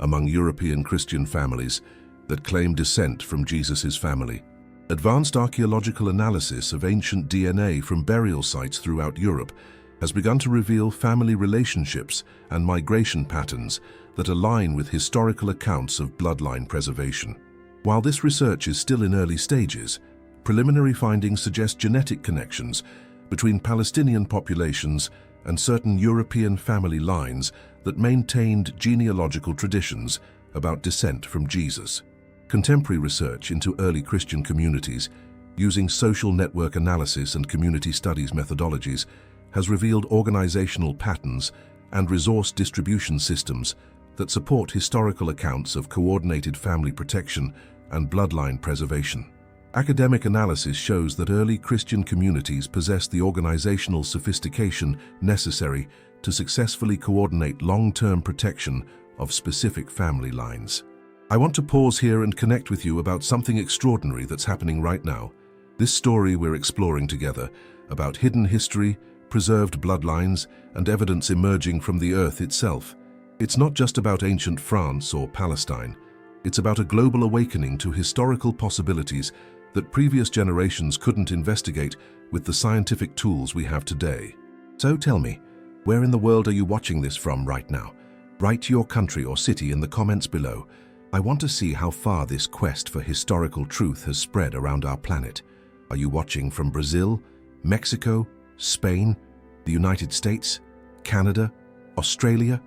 among European Christian families that claim descent from Jesus' family. Advanced archaeological analysis of ancient DNA from burial sites throughout Europe has begun to reveal family relationships and migration patterns that align with historical accounts of bloodline preservation. While this research is still in early stages, preliminary findings suggest genetic connections between Palestinian populations and certain European family lines that maintained genealogical traditions about descent from Jesus. Contemporary research into early Christian communities using social network analysis and community studies methodologies has revealed organizational patterns and resource distribution systems that support historical accounts of coordinated family protection and bloodline preservation. Academic analysis shows that early Christian communities possessed the organizational sophistication necessary to successfully coordinate long-term protection of specific family lines. I want to pause here and connect with you about something extraordinary that's happening right now. This story we're exploring together about hidden history, preserved bloodlines, and evidence emerging from the earth itself. It's not just about ancient France or Palestine. It's about a global awakening to historical possibilities that previous generations couldn't investigate with the scientific tools we have today. So tell me, where in the world are you watching this from right now? Write your country or city in the comments below. I want to see how far this quest for historical truth has spread around our planet. Are you watching from Brazil, Mexico, Spain, the United States, Canada, Australia?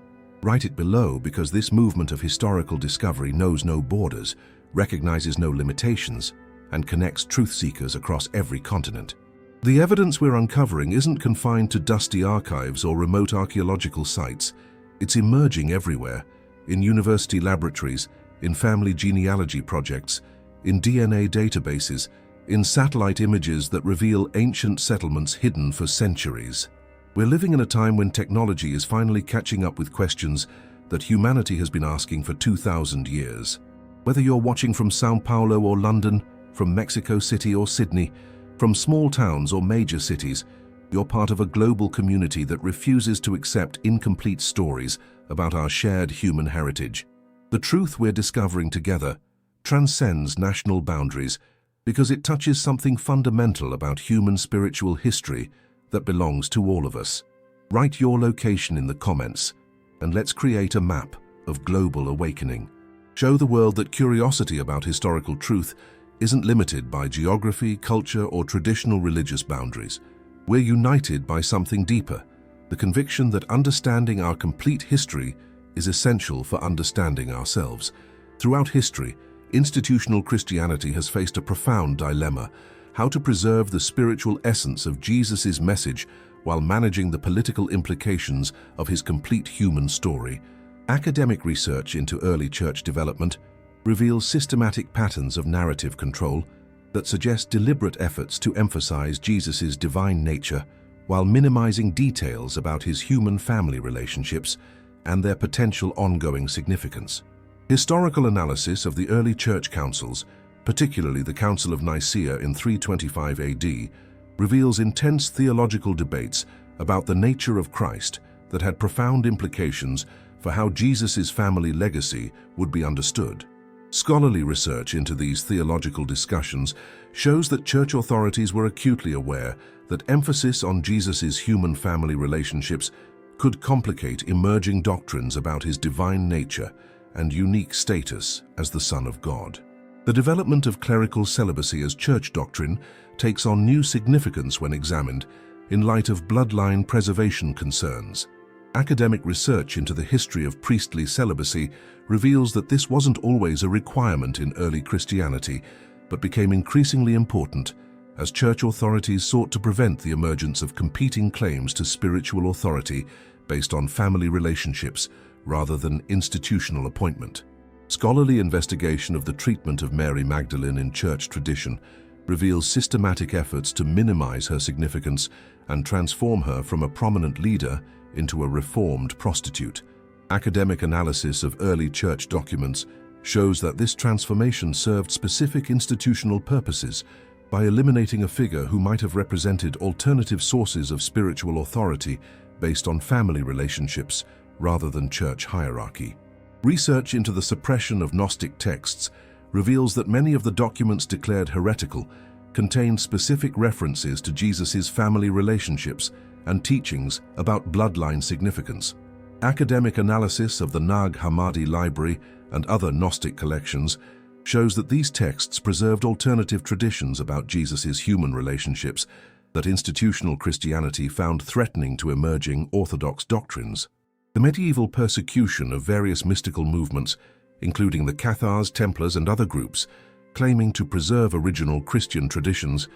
Write it below, because this movement of historical discovery knows no borders, recognizes no limitations, and connects truth seekers across every continent. The evidence we're uncovering isn't confined to dusty archives or remote archaeological sites. It's emerging everywhere, in university laboratories, in family genealogy projects, in DNA databases, in satellite images that reveal ancient settlements hidden for centuries. We're living in a time when technology is finally catching up with questions that humanity has been asking for 2,000 years. Whether you're watching from São Paulo or London, from Mexico City or Sydney, from small towns or major cities, you're part of a global community that refuses to accept incomplete stories about our shared human heritage. The truth we're discovering together transcends national boundaries because it touches something fundamental about human spiritual history that belongs to all of us. Write your location in the comments, and let's create a map of global awakening. Show the world that curiosity about historical truth isn't limited by geography, culture, or traditional religious boundaries. We're united by something deeper, the conviction that understanding our complete history is essential for understanding ourselves. Throughout history, institutional Christianity has faced a profound dilemma: how to preserve the spiritual essence of Jesus' message while managing the political implications of his complete human story. Academic research into early church development reveals systematic patterns of narrative control that suggest deliberate efforts to emphasize Jesus' divine nature while minimizing details about his human family relationships and their potential ongoing significance. Historical analysis of the early church councils, particularly the Council of Nicaea in 325 AD, reveals intense theological debates about the nature of Christ that had profound implications for how Jesus' family legacy would be understood. Scholarly research into these theological discussions shows that church authorities were acutely aware that emphasis on Jesus' human family relationships could complicate emerging doctrines about his divine nature and unique status as the Son of God. The development of clerical celibacy as church doctrine takes on new significance when examined in light of bloodline preservation concerns. Academic research into the history of priestly celibacy reveals that this wasn't always a requirement in early Christianity, but became increasingly important as church authorities sought to prevent the emergence of competing claims to spiritual authority based on family relationships rather than institutional appointment. Scholarly investigation of the treatment of Mary Magdalene in church tradition reveals systematic efforts to minimize her significance and transform her from a prominent leader into a reformed prostitute. Academic analysis of early church documents shows that this transformation served specific institutional purposes by eliminating a figure who might have represented alternative sources of spiritual authority based on family relationships rather than church hierarchy. Research into the suppression of Gnostic texts reveals that many of the documents declared heretical contained specific references to Jesus' family relationships and teachings about bloodline significance. Academic analysis of the Nag Hammadi library and other Gnostic collections shows that these texts preserved alternative traditions about Jesus' human relationships that institutional Christianity found threatening to emerging Orthodox doctrines. The medieval persecution of various mystical movements, including the Cathars, Templars, and other groups, claiming to preserve original Christian traditions,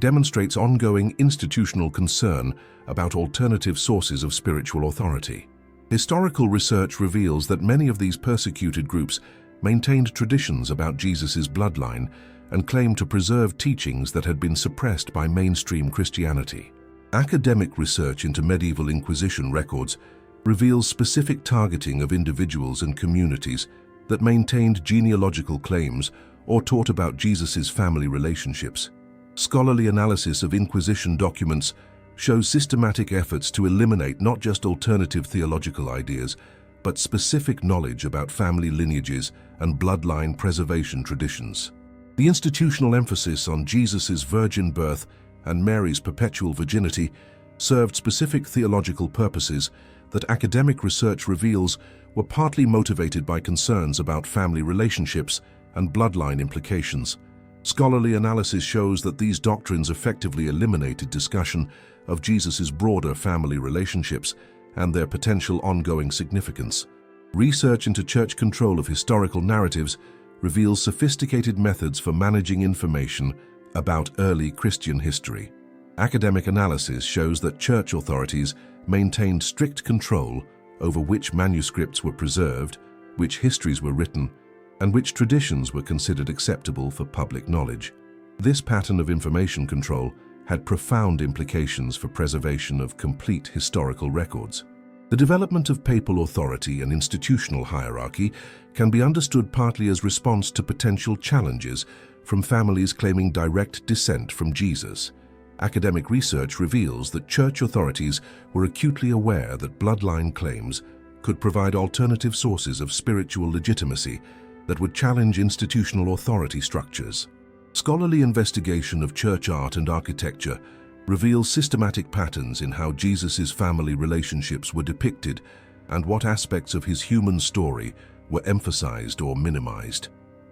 demonstrates ongoing institutional concern about alternative sources of spiritual authority. Historical research reveals that many of these persecuted groups maintained traditions about Jesus' bloodline and claimed to preserve teachings that had been suppressed by mainstream Christianity. Academic research into medieval Inquisition records reveals specific targeting of individuals and communities that maintained genealogical claims or taught about Jesus' family relationships. Scholarly analysis of Inquisition documents shows systematic efforts to eliminate not just alternative theological ideas, but specific knowledge about family lineages and bloodline preservation traditions. The institutional emphasis on Jesus' virgin birth and Mary's perpetual virginity served specific theological purposes that academic research reveals were partly motivated by concerns about family relationships and bloodline implications. Scholarly analysis shows that these doctrines effectively eliminated discussion of Jesus' broader family relationships and their potential ongoing significance. Research into church control of historical narratives reveals sophisticated methods for managing information about early Christian history. Academic analysis shows that church authorities maintained strict control over which manuscripts were preserved, which histories were written, and which traditions were considered acceptable for public knowledge. This pattern of information control had profound implications for preservation of complete historical records. The development of papal authority and institutional hierarchy can be understood partly as response to potential challenges from families claiming direct descent from Jesus. Academic research reveals that church authorities were acutely aware that bloodline claims could provide alternative sources of spiritual legitimacy that would challenge institutional authority structures. Scholarly investigation of church art and architecture reveals systematic patterns in how Jesus' family relationships were depicted and what aspects of his human story were emphasized or minimized.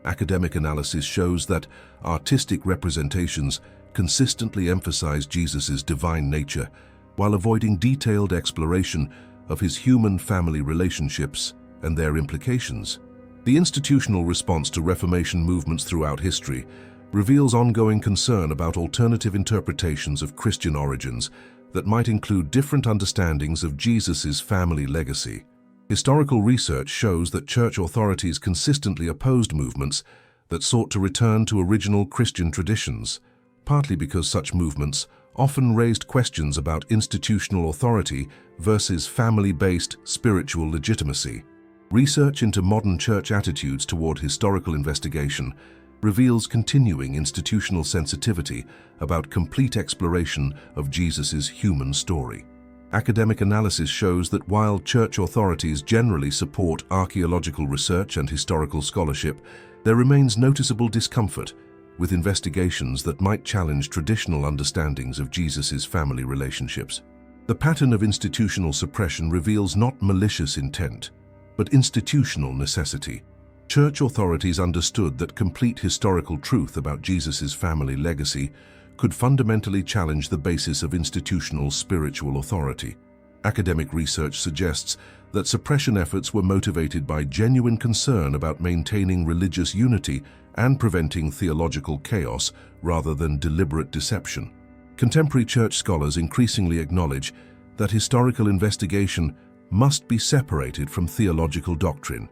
Academic analysis shows that artistic representations consistently emphasize Jesus' divine nature while avoiding detailed exploration of his human family relationships and their implications. The institutional response to Reformation movements throughout history reveals ongoing concern about alternative interpretations of Christian origins that might include different understandings of Jesus' family legacy. Historical research shows that church authorities consistently opposed movements that sought to return to original Christian traditions, partly because such movements often raised questions about institutional authority versus family-based spiritual legitimacy. Research into modern church attitudes toward historical investigation reveals continuing institutional sensitivity about complete exploration of Jesus' human story. Academic analysis shows that while church authorities generally support archaeological research and historical scholarship, there remains noticeable discomfort with investigations that might challenge traditional understandings of Jesus' family relationships. The pattern of institutional suppression reveals not malicious intent, but institutional necessity. Church authorities understood that complete historical truth about Jesus' family legacy could fundamentally challenge the basis of institutional spiritual authority. Academic research suggests that suppression efforts were motivated by genuine concern about maintaining religious unity and preventing theological chaos rather than deliberate deception. Contemporary church scholars increasingly acknowledge that historical investigation must be separated from theological doctrine,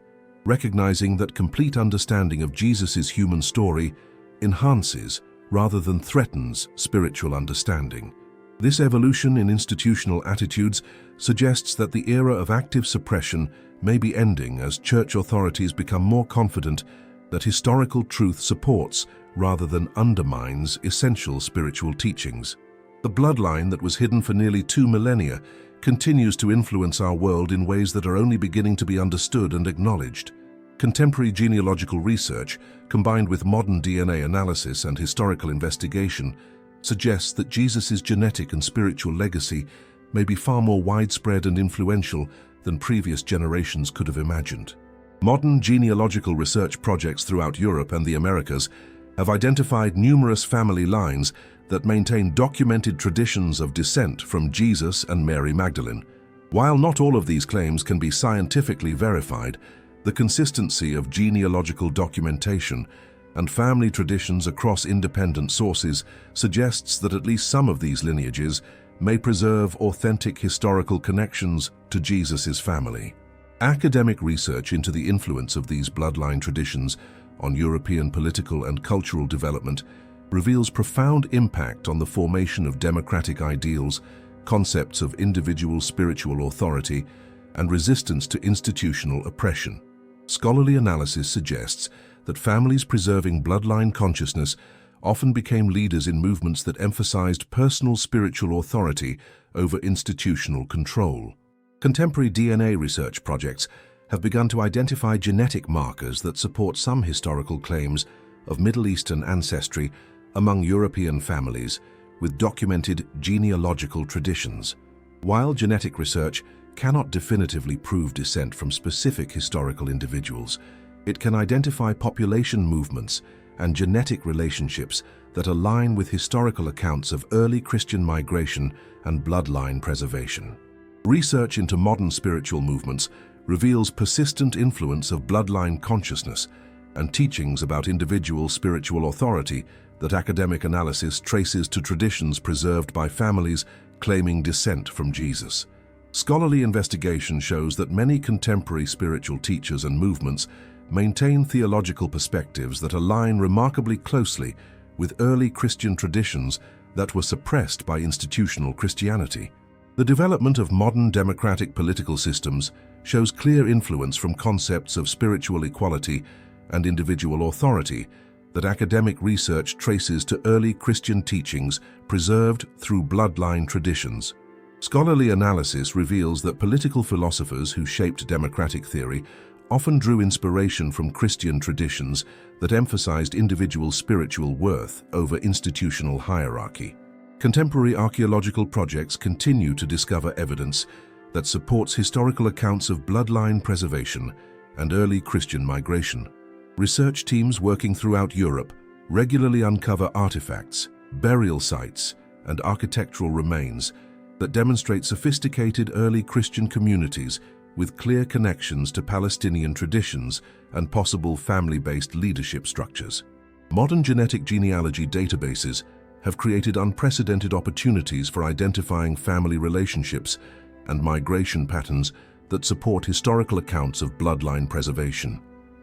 recognizing that complete understanding of Jesus' human story enhances rather than threatens spiritual understanding. This evolution in institutional attitudes suggests that the era of active suppression may be ending as church authorities become more confident that historical truth supports rather than undermines essential spiritual teachings. The bloodline that was hidden for nearly 2 millennia continues to influence our world in ways that are only beginning to be understood and acknowledged. Contemporary genealogical research, combined with modern DNA analysis and historical investigation, suggests that Jesus' genetic and spiritual legacy may be far more widespread and influential than previous generations could have imagined. Modern genealogical research projects throughout Europe and the Americas have identified numerous family lines that maintain documented traditions of descent from Jesus and Mary Magdalene. While not all of these claims can be scientifically verified, the consistency of genealogical documentation and family traditions across independent sources suggests that at least some of these lineages may preserve authentic historical connections to Jesus' family. Academic research into the influence of these bloodline traditions on European political and cultural development reveals profound impact on the formation of democratic ideals, concepts of individual spiritual authority, and resistance to institutional oppression. Scholarly analysis suggests that families preserving bloodline consciousness often became leaders in movements that emphasized personal spiritual authority over institutional control. Contemporary DNA research projects have begun to identify genetic markers that support some historical claims of Middle Eastern ancestry among European families with documented genealogical traditions. While genetic research cannot definitively prove descent from specific historical individuals, it can identify population movements and genetic relationships that align with historical accounts of early Christian migration and bloodline preservation. Research into modern spiritual movements reveals persistent influence of bloodline consciousness and teachings about individual spiritual authority that academic analysis traces to traditions preserved by families claiming descent from Jesus. Scholarly investigation shows that many contemporary spiritual teachers and movements maintain theological perspectives that align remarkably closely with early Christian traditions that were suppressed by institutional Christianity. The development of modern democratic political systems shows clear influence from concepts of spiritual equality and individual authority that academic research traces to early Christian teachings preserved through bloodline traditions. Scholarly analysis reveals that political philosophers who shaped democratic theory often drew inspiration from Christian traditions that emphasized individual spiritual worth over institutional hierarchy. Contemporary archaeological projects continue to discover evidence that supports historical accounts of bloodline preservation and early Christian migration. Research teams working throughout Europe regularly uncover artifacts, burial sites, and architectural remains that demonstrate sophisticated early Christian communities with clear connections to Palestinian traditions and possible family-based leadership structures. Modern genetic genealogy databases have created unprecedented opportunities for identifying family relationships and migration patterns that support historical accounts of bloodline preservation.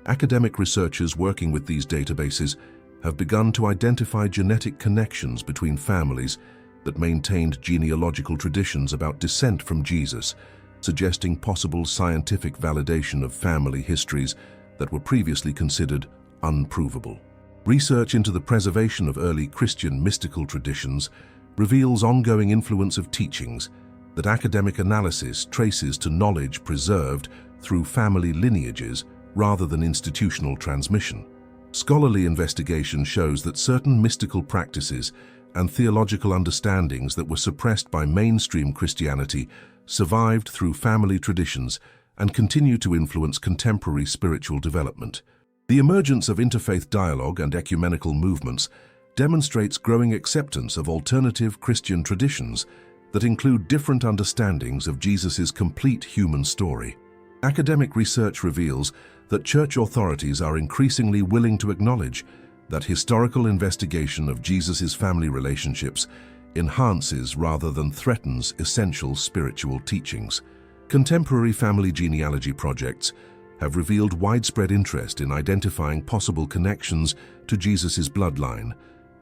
Academic researchers working with these databases have begun to identify genetic connections between families that maintained genealogical traditions about descent from Jesus, suggesting possible scientific validation of family histories that were previously considered unprovable. Research into the preservation of early Christian mystical traditions reveals ongoing influence of teachings that academic analysis traces to knowledge preserved through family lineages rather than institutional transmission. Scholarly investigation shows that certain mystical practices and theological understandings that were suppressed by mainstream Christianity survived through family traditions and continue to influence contemporary spiritual development. The emergence of interfaith dialogue and ecumenical movements demonstrates growing acceptance of alternative Christian traditions that include different understandings of Jesus' complete human story. Academic research reveals that church authorities are increasingly willing to acknowledge that historical investigation of Jesus' family relationships enhances rather than threatens essential spiritual teachings. Contemporary family genealogy projects have revealed widespread interest in identifying possible connections to Jesus' bloodline,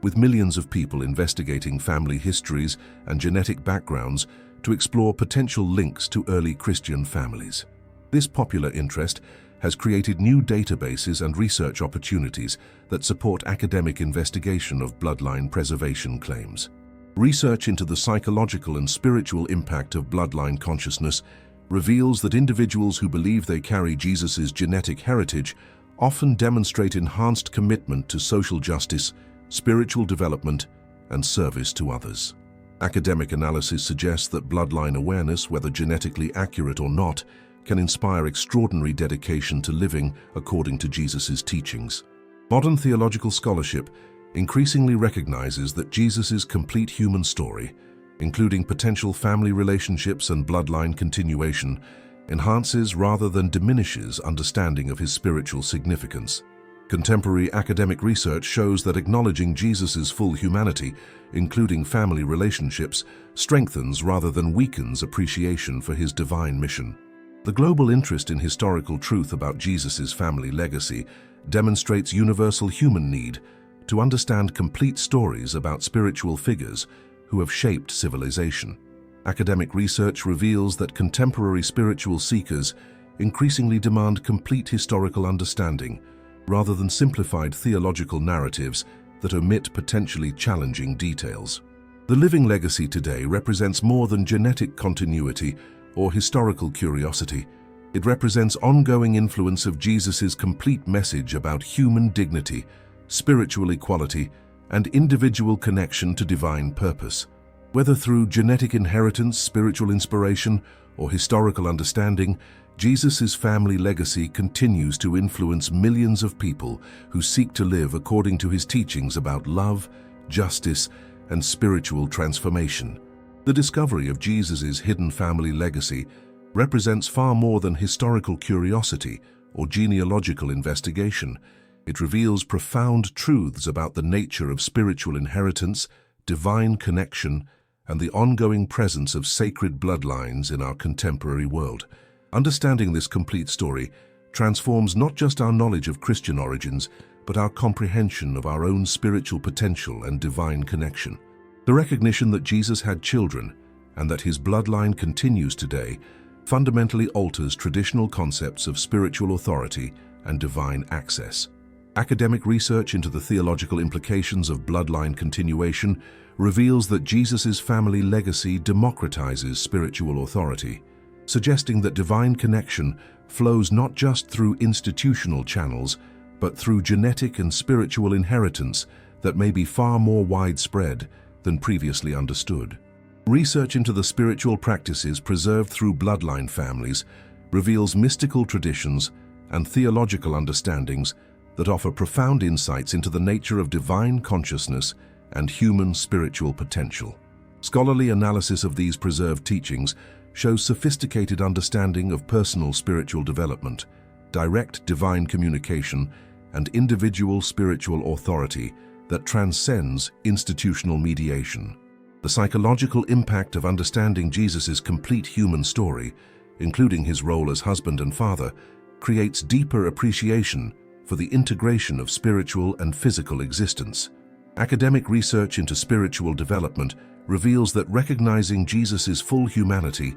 with millions of people investigating family histories and genetic backgrounds to explore potential links to early Christian families. This popular interest has created new databases and research opportunities that support academic investigation of bloodline preservation claims. Research into the psychological and spiritual impact of bloodline consciousness reveals that individuals who believe they carry Jesus' genetic heritage often demonstrate enhanced commitment to social justice, spiritual development, and service to others. Academic analysis suggests that bloodline awareness, whether genetically accurate or not, can inspire extraordinary dedication to living according to Jesus' teachings. Modern theological scholarship increasingly recognizes that Jesus' complete human story, including potential family relationships and bloodline continuation, enhances rather than diminishes understanding of his spiritual significance. Contemporary academic research shows that acknowledging Jesus' full humanity, including family relationships, strengthens rather than weakens appreciation for his divine mission. The global interest in historical truth about Jesus' family legacy demonstrates universal human need to understand complete stories about spiritual figures who have shaped civilization. Academic research reveals that contemporary spiritual seekers increasingly demand complete historical understanding rather than simplified theological narratives that omit potentially challenging details. The living legacy today represents more than genetic continuity or historical curiosity. It represents ongoing influence of Jesus' complete message about human dignity, spiritual equality, and individual connection to divine purpose. Whether through genetic inheritance, spiritual inspiration, or historical understanding, Jesus' family legacy continues to influence millions of people who seek to live according to his teachings about love, justice, and spiritual transformation. The discovery of Jesus' hidden family legacy represents far more than historical curiosity or genealogical investigation. It reveals profound truths about the nature of spiritual inheritance, divine connection, and the ongoing presence of sacred bloodlines in our contemporary world. Understanding this complete story transforms not just our knowledge of Christian origins, but our comprehension of our own spiritual potential and divine connection. The recognition that Jesus had children and that his bloodline continues today fundamentally alters traditional concepts of spiritual authority and divine access. Academic research into the theological implications of bloodline continuation reveals that Jesus' family legacy democratizes spiritual authority, suggesting that divine connection flows not just through institutional channels, but through genetic and spiritual inheritance that may be far more widespread than previously understood. Research into the spiritual practices preserved through bloodline families reveals mystical traditions and theological understandings that offer profound insights into the nature of divine consciousness and human spiritual potential. Scholarly analysis of these preserved teachings shows sophisticated understanding of personal spiritual development, direct divine communication, and individual spiritual authority that transcends institutional mediation. The psychological impact of understanding Jesus' complete human story, including his role as husband and father, creates deeper appreciation for the integration of spiritual and physical existence. Academic research into spiritual development reveals that recognizing Jesus' full humanity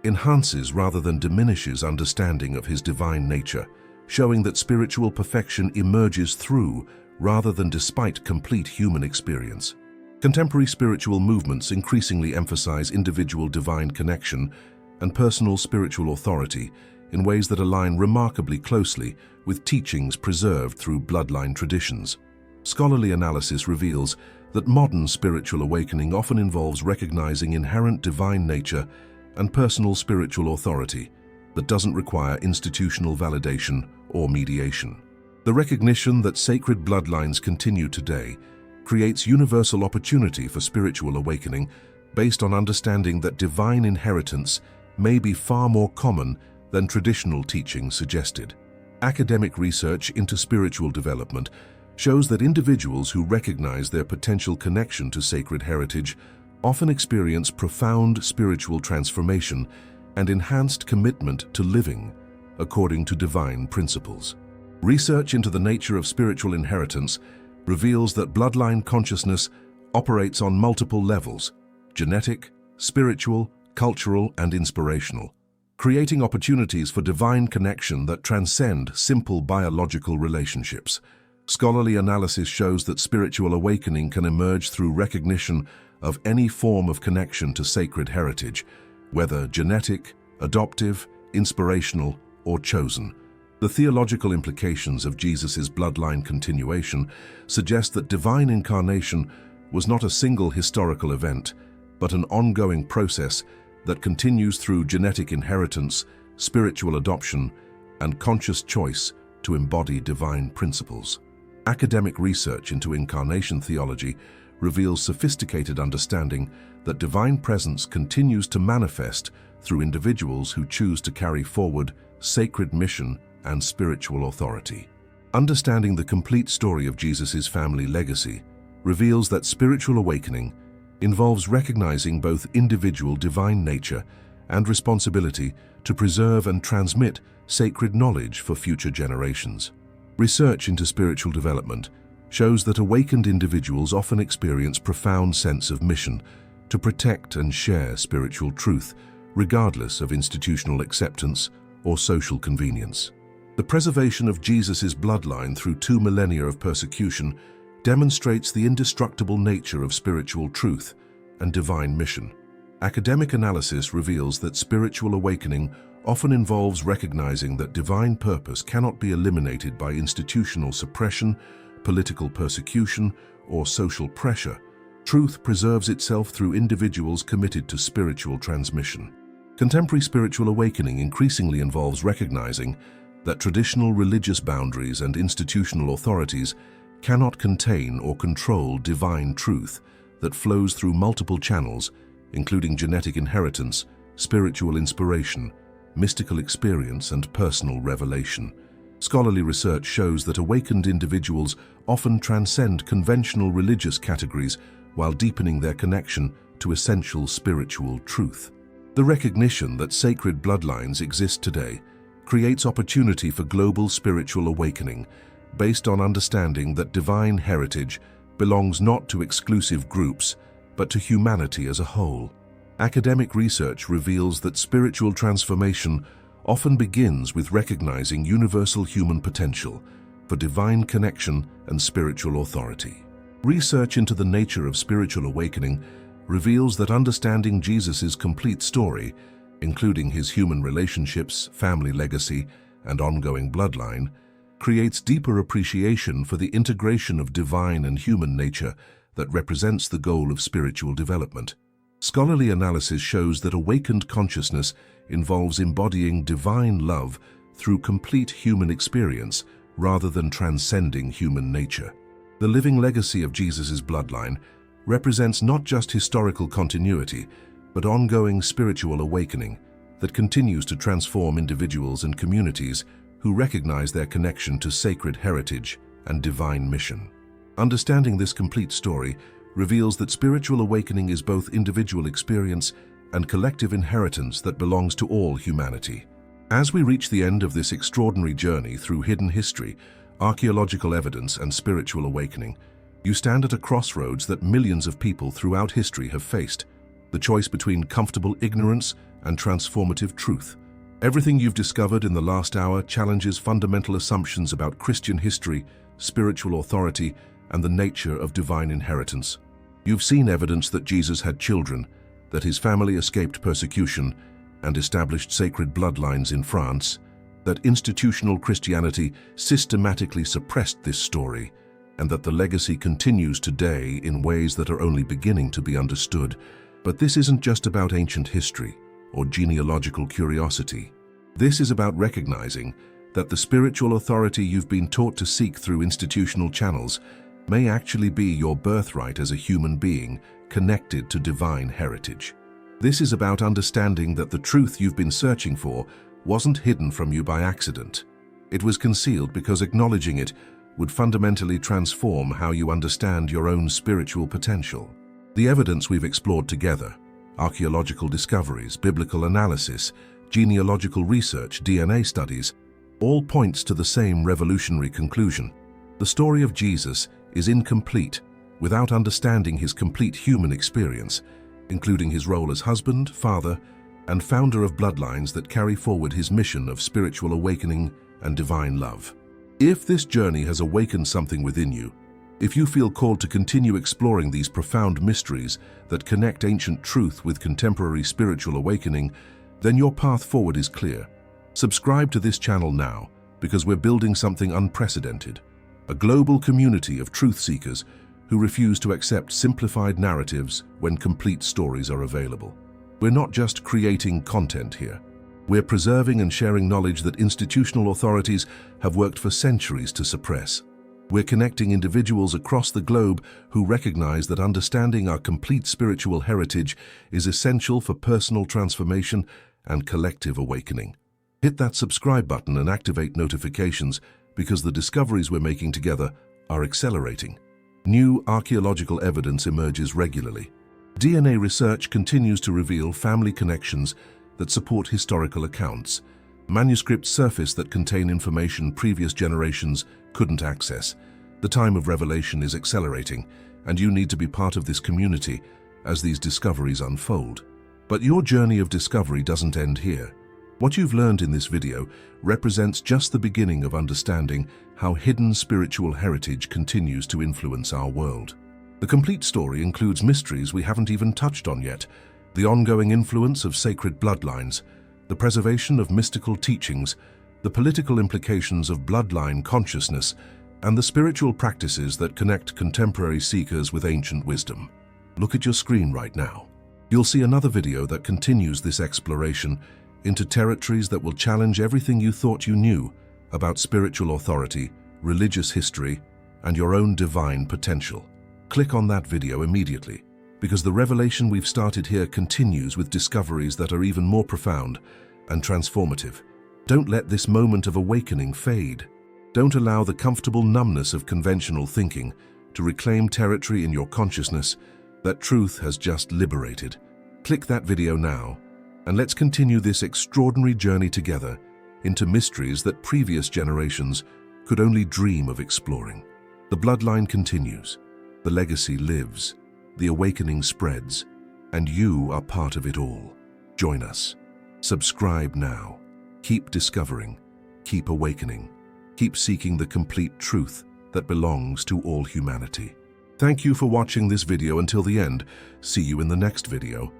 enhances rather than diminishes understanding of his divine nature, showing that spiritual perfection emerges through rather than despite complete human experience. Contemporary spiritual movements increasingly emphasize individual divine connection and personal spiritual authority in ways that align remarkably closely with teachings preserved through bloodline traditions. Scholarly analysis reveals that modern spiritual awakening often involves recognizing inherent divine nature and personal spiritual authority that doesn't require institutional validation or mediation. The recognition that sacred bloodlines continue today creates universal opportunity for spiritual awakening based on understanding that divine inheritance may be far more common than traditional teaching suggested. Academic research into spiritual development shows that individuals who recognize their potential connection to sacred heritage often experience profound spiritual transformation and enhanced commitment to living according to divine principles. Research into the nature of spiritual inheritance reveals that bloodline consciousness operates on multiple levels: genetic, spiritual, cultural, and inspirational, creating opportunities for divine connection that transcend simple biological relationships. Scholarly analysis shows that spiritual awakening can emerge through recognition of any form of connection to sacred heritage, whether genetic, adoptive, inspirational, or chosen. The theological implications of Jesus' bloodline continuation suggest that divine incarnation was not a single historical event, but an ongoing process that continues through genetic inheritance, spiritual adoption, and conscious choice to embody divine principles. Academic research into incarnation theology reveals sophisticated understanding that divine presence continues to manifest through individuals who choose to carry forward sacred mission and spiritual authority. Understanding the complete story of Jesus' family legacy reveals that spiritual awakening involves recognizing both individual divine nature and responsibility to preserve and transmit sacred knowledge for future generations. Research into spiritual development shows that awakened individuals often experience profound sense of mission to protect and share spiritual truth, regardless of institutional acceptance or social convenience. The preservation of Jesus' bloodline through 2 millennia of persecution demonstrates the indestructible nature of spiritual truth and divine mission. Academic analysis reveals that spiritual awakening often involves recognizing that divine purpose cannot be eliminated by institutional suppression, political persecution, or social pressure. Truth preserves itself through individuals committed to spiritual transmission. Contemporary spiritual awakening increasingly involves recognizing that traditional religious boundaries and institutional authorities cannot contain or control divine truth that flows through multiple channels, including genetic inheritance, spiritual inspiration, mystical experience, and personal revelation. Scholarly research shows that awakened individuals often transcend conventional religious categories while deepening their connection to essential spiritual truth. The recognition that sacred bloodlines exist today creates opportunity for global spiritual awakening based on understanding that divine heritage belongs not to exclusive groups, but to humanity as a whole. Academic research reveals that spiritual transformation often begins with recognizing universal human potential for divine connection and spiritual authority. Research into the nature of spiritual awakening reveals that understanding Jesus' complete story, including his human relationships, family legacy, and ongoing bloodline, creates deeper appreciation for the integration of divine and human nature that represents the goal of spiritual development. Scholarly analysis shows that awakened consciousness involves embodying divine love through complete human experience rather than transcending human nature. The living legacy of Jesus' bloodline represents not just historical continuity, but ongoing spiritual awakening that continues to transform individuals and communities who recognize their connection to sacred heritage and divine mission. Understanding this complete story reveals that spiritual awakening is both individual experience and collective inheritance that belongs to all humanity. As we reach the end of this extraordinary journey through hidden history, archaeological evidence, and spiritual awakening, you stand at a crossroads that millions of people throughout history have faced, the choice between comfortable ignorance and transformative truth. Everything you've discovered in the last hour challenges fundamental assumptions about Christian history, spiritual authority, and the nature of divine inheritance. You've seen evidence that Jesus had children, that his family escaped persecution and established sacred bloodlines in France, that institutional Christianity systematically suppressed this story, and that the legacy continues today in ways that are only beginning to be understood. But this isn't just about ancient history or genealogical curiosity. This is about recognizing that the spiritual authority you've been taught to seek through institutional channels may actually be your birthright as a human being connected to divine heritage. This is about understanding that the truth you've been searching for wasn't hidden from you by accident. It was concealed because acknowledging it would fundamentally transform how you understand your own spiritual potential. The evidence we've explored together, archaeological discoveries, biblical analysis, genealogical research, DNA studies, all points to the same revolutionary conclusion. The story of Jesus is incomplete without understanding his complete human experience, including his role as husband, father, and founder of bloodlines that carry forward his mission of spiritual awakening and divine love. If this journey has awakened something within you, if you feel called to continue exploring these profound mysteries that connect ancient truth with contemporary spiritual awakening, then your path forward is clear. Subscribe to this channel now, because we're building something unprecedented, a global community of truth seekers who refuse to accept simplified narratives when complete stories are available. We're not just creating content here. We're preserving and sharing knowledge that institutional authorities have worked for centuries to suppress. We're connecting individuals across the globe who recognize that understanding our complete spiritual heritage is essential for personal transformation and collective awakening. Hit that subscribe button and activate notifications, because the discoveries we're making together are accelerating. New archaeological evidence emerges regularly. DNA research continues to reveal family connections that support historical accounts. Manuscripts surface that contain information previous generations couldn't access. The time of revelation is accelerating, and you need to be part of this community as these discoveries unfold. But your journey of discovery doesn't end here. What you've learned in this video represents just the beginning of understanding how hidden spiritual heritage continues to influence our world. The complete story includes mysteries we haven't even touched on yet, the ongoing influence of sacred bloodlines, the preservation of mystical teachings, the political implications of bloodline consciousness, and the spiritual practices that connect contemporary seekers with ancient wisdom. Look at your screen right now. You'll see another video that continues this exploration into territories that will challenge everything you thought you knew about spiritual authority, religious history, and your own divine potential. Click on that video immediately, because the revelation we've started here continues with discoveries that are even more profound and transformative. Don't let this moment of awakening fade. Don't allow the comfortable numbness of conventional thinking to reclaim territory in your consciousness that truth has just liberated. Click that video now, and let's continue this extraordinary journey together into mysteries that previous generations could only dream of exploring. The bloodline continues, the legacy lives, the awakening spreads, and you are part of it all. Join us. Subscribe now. Keep discovering, keep awakening, keep seeking the complete truth that belongs to all humanity. Thank you for watching this video until the end. See you in the next video.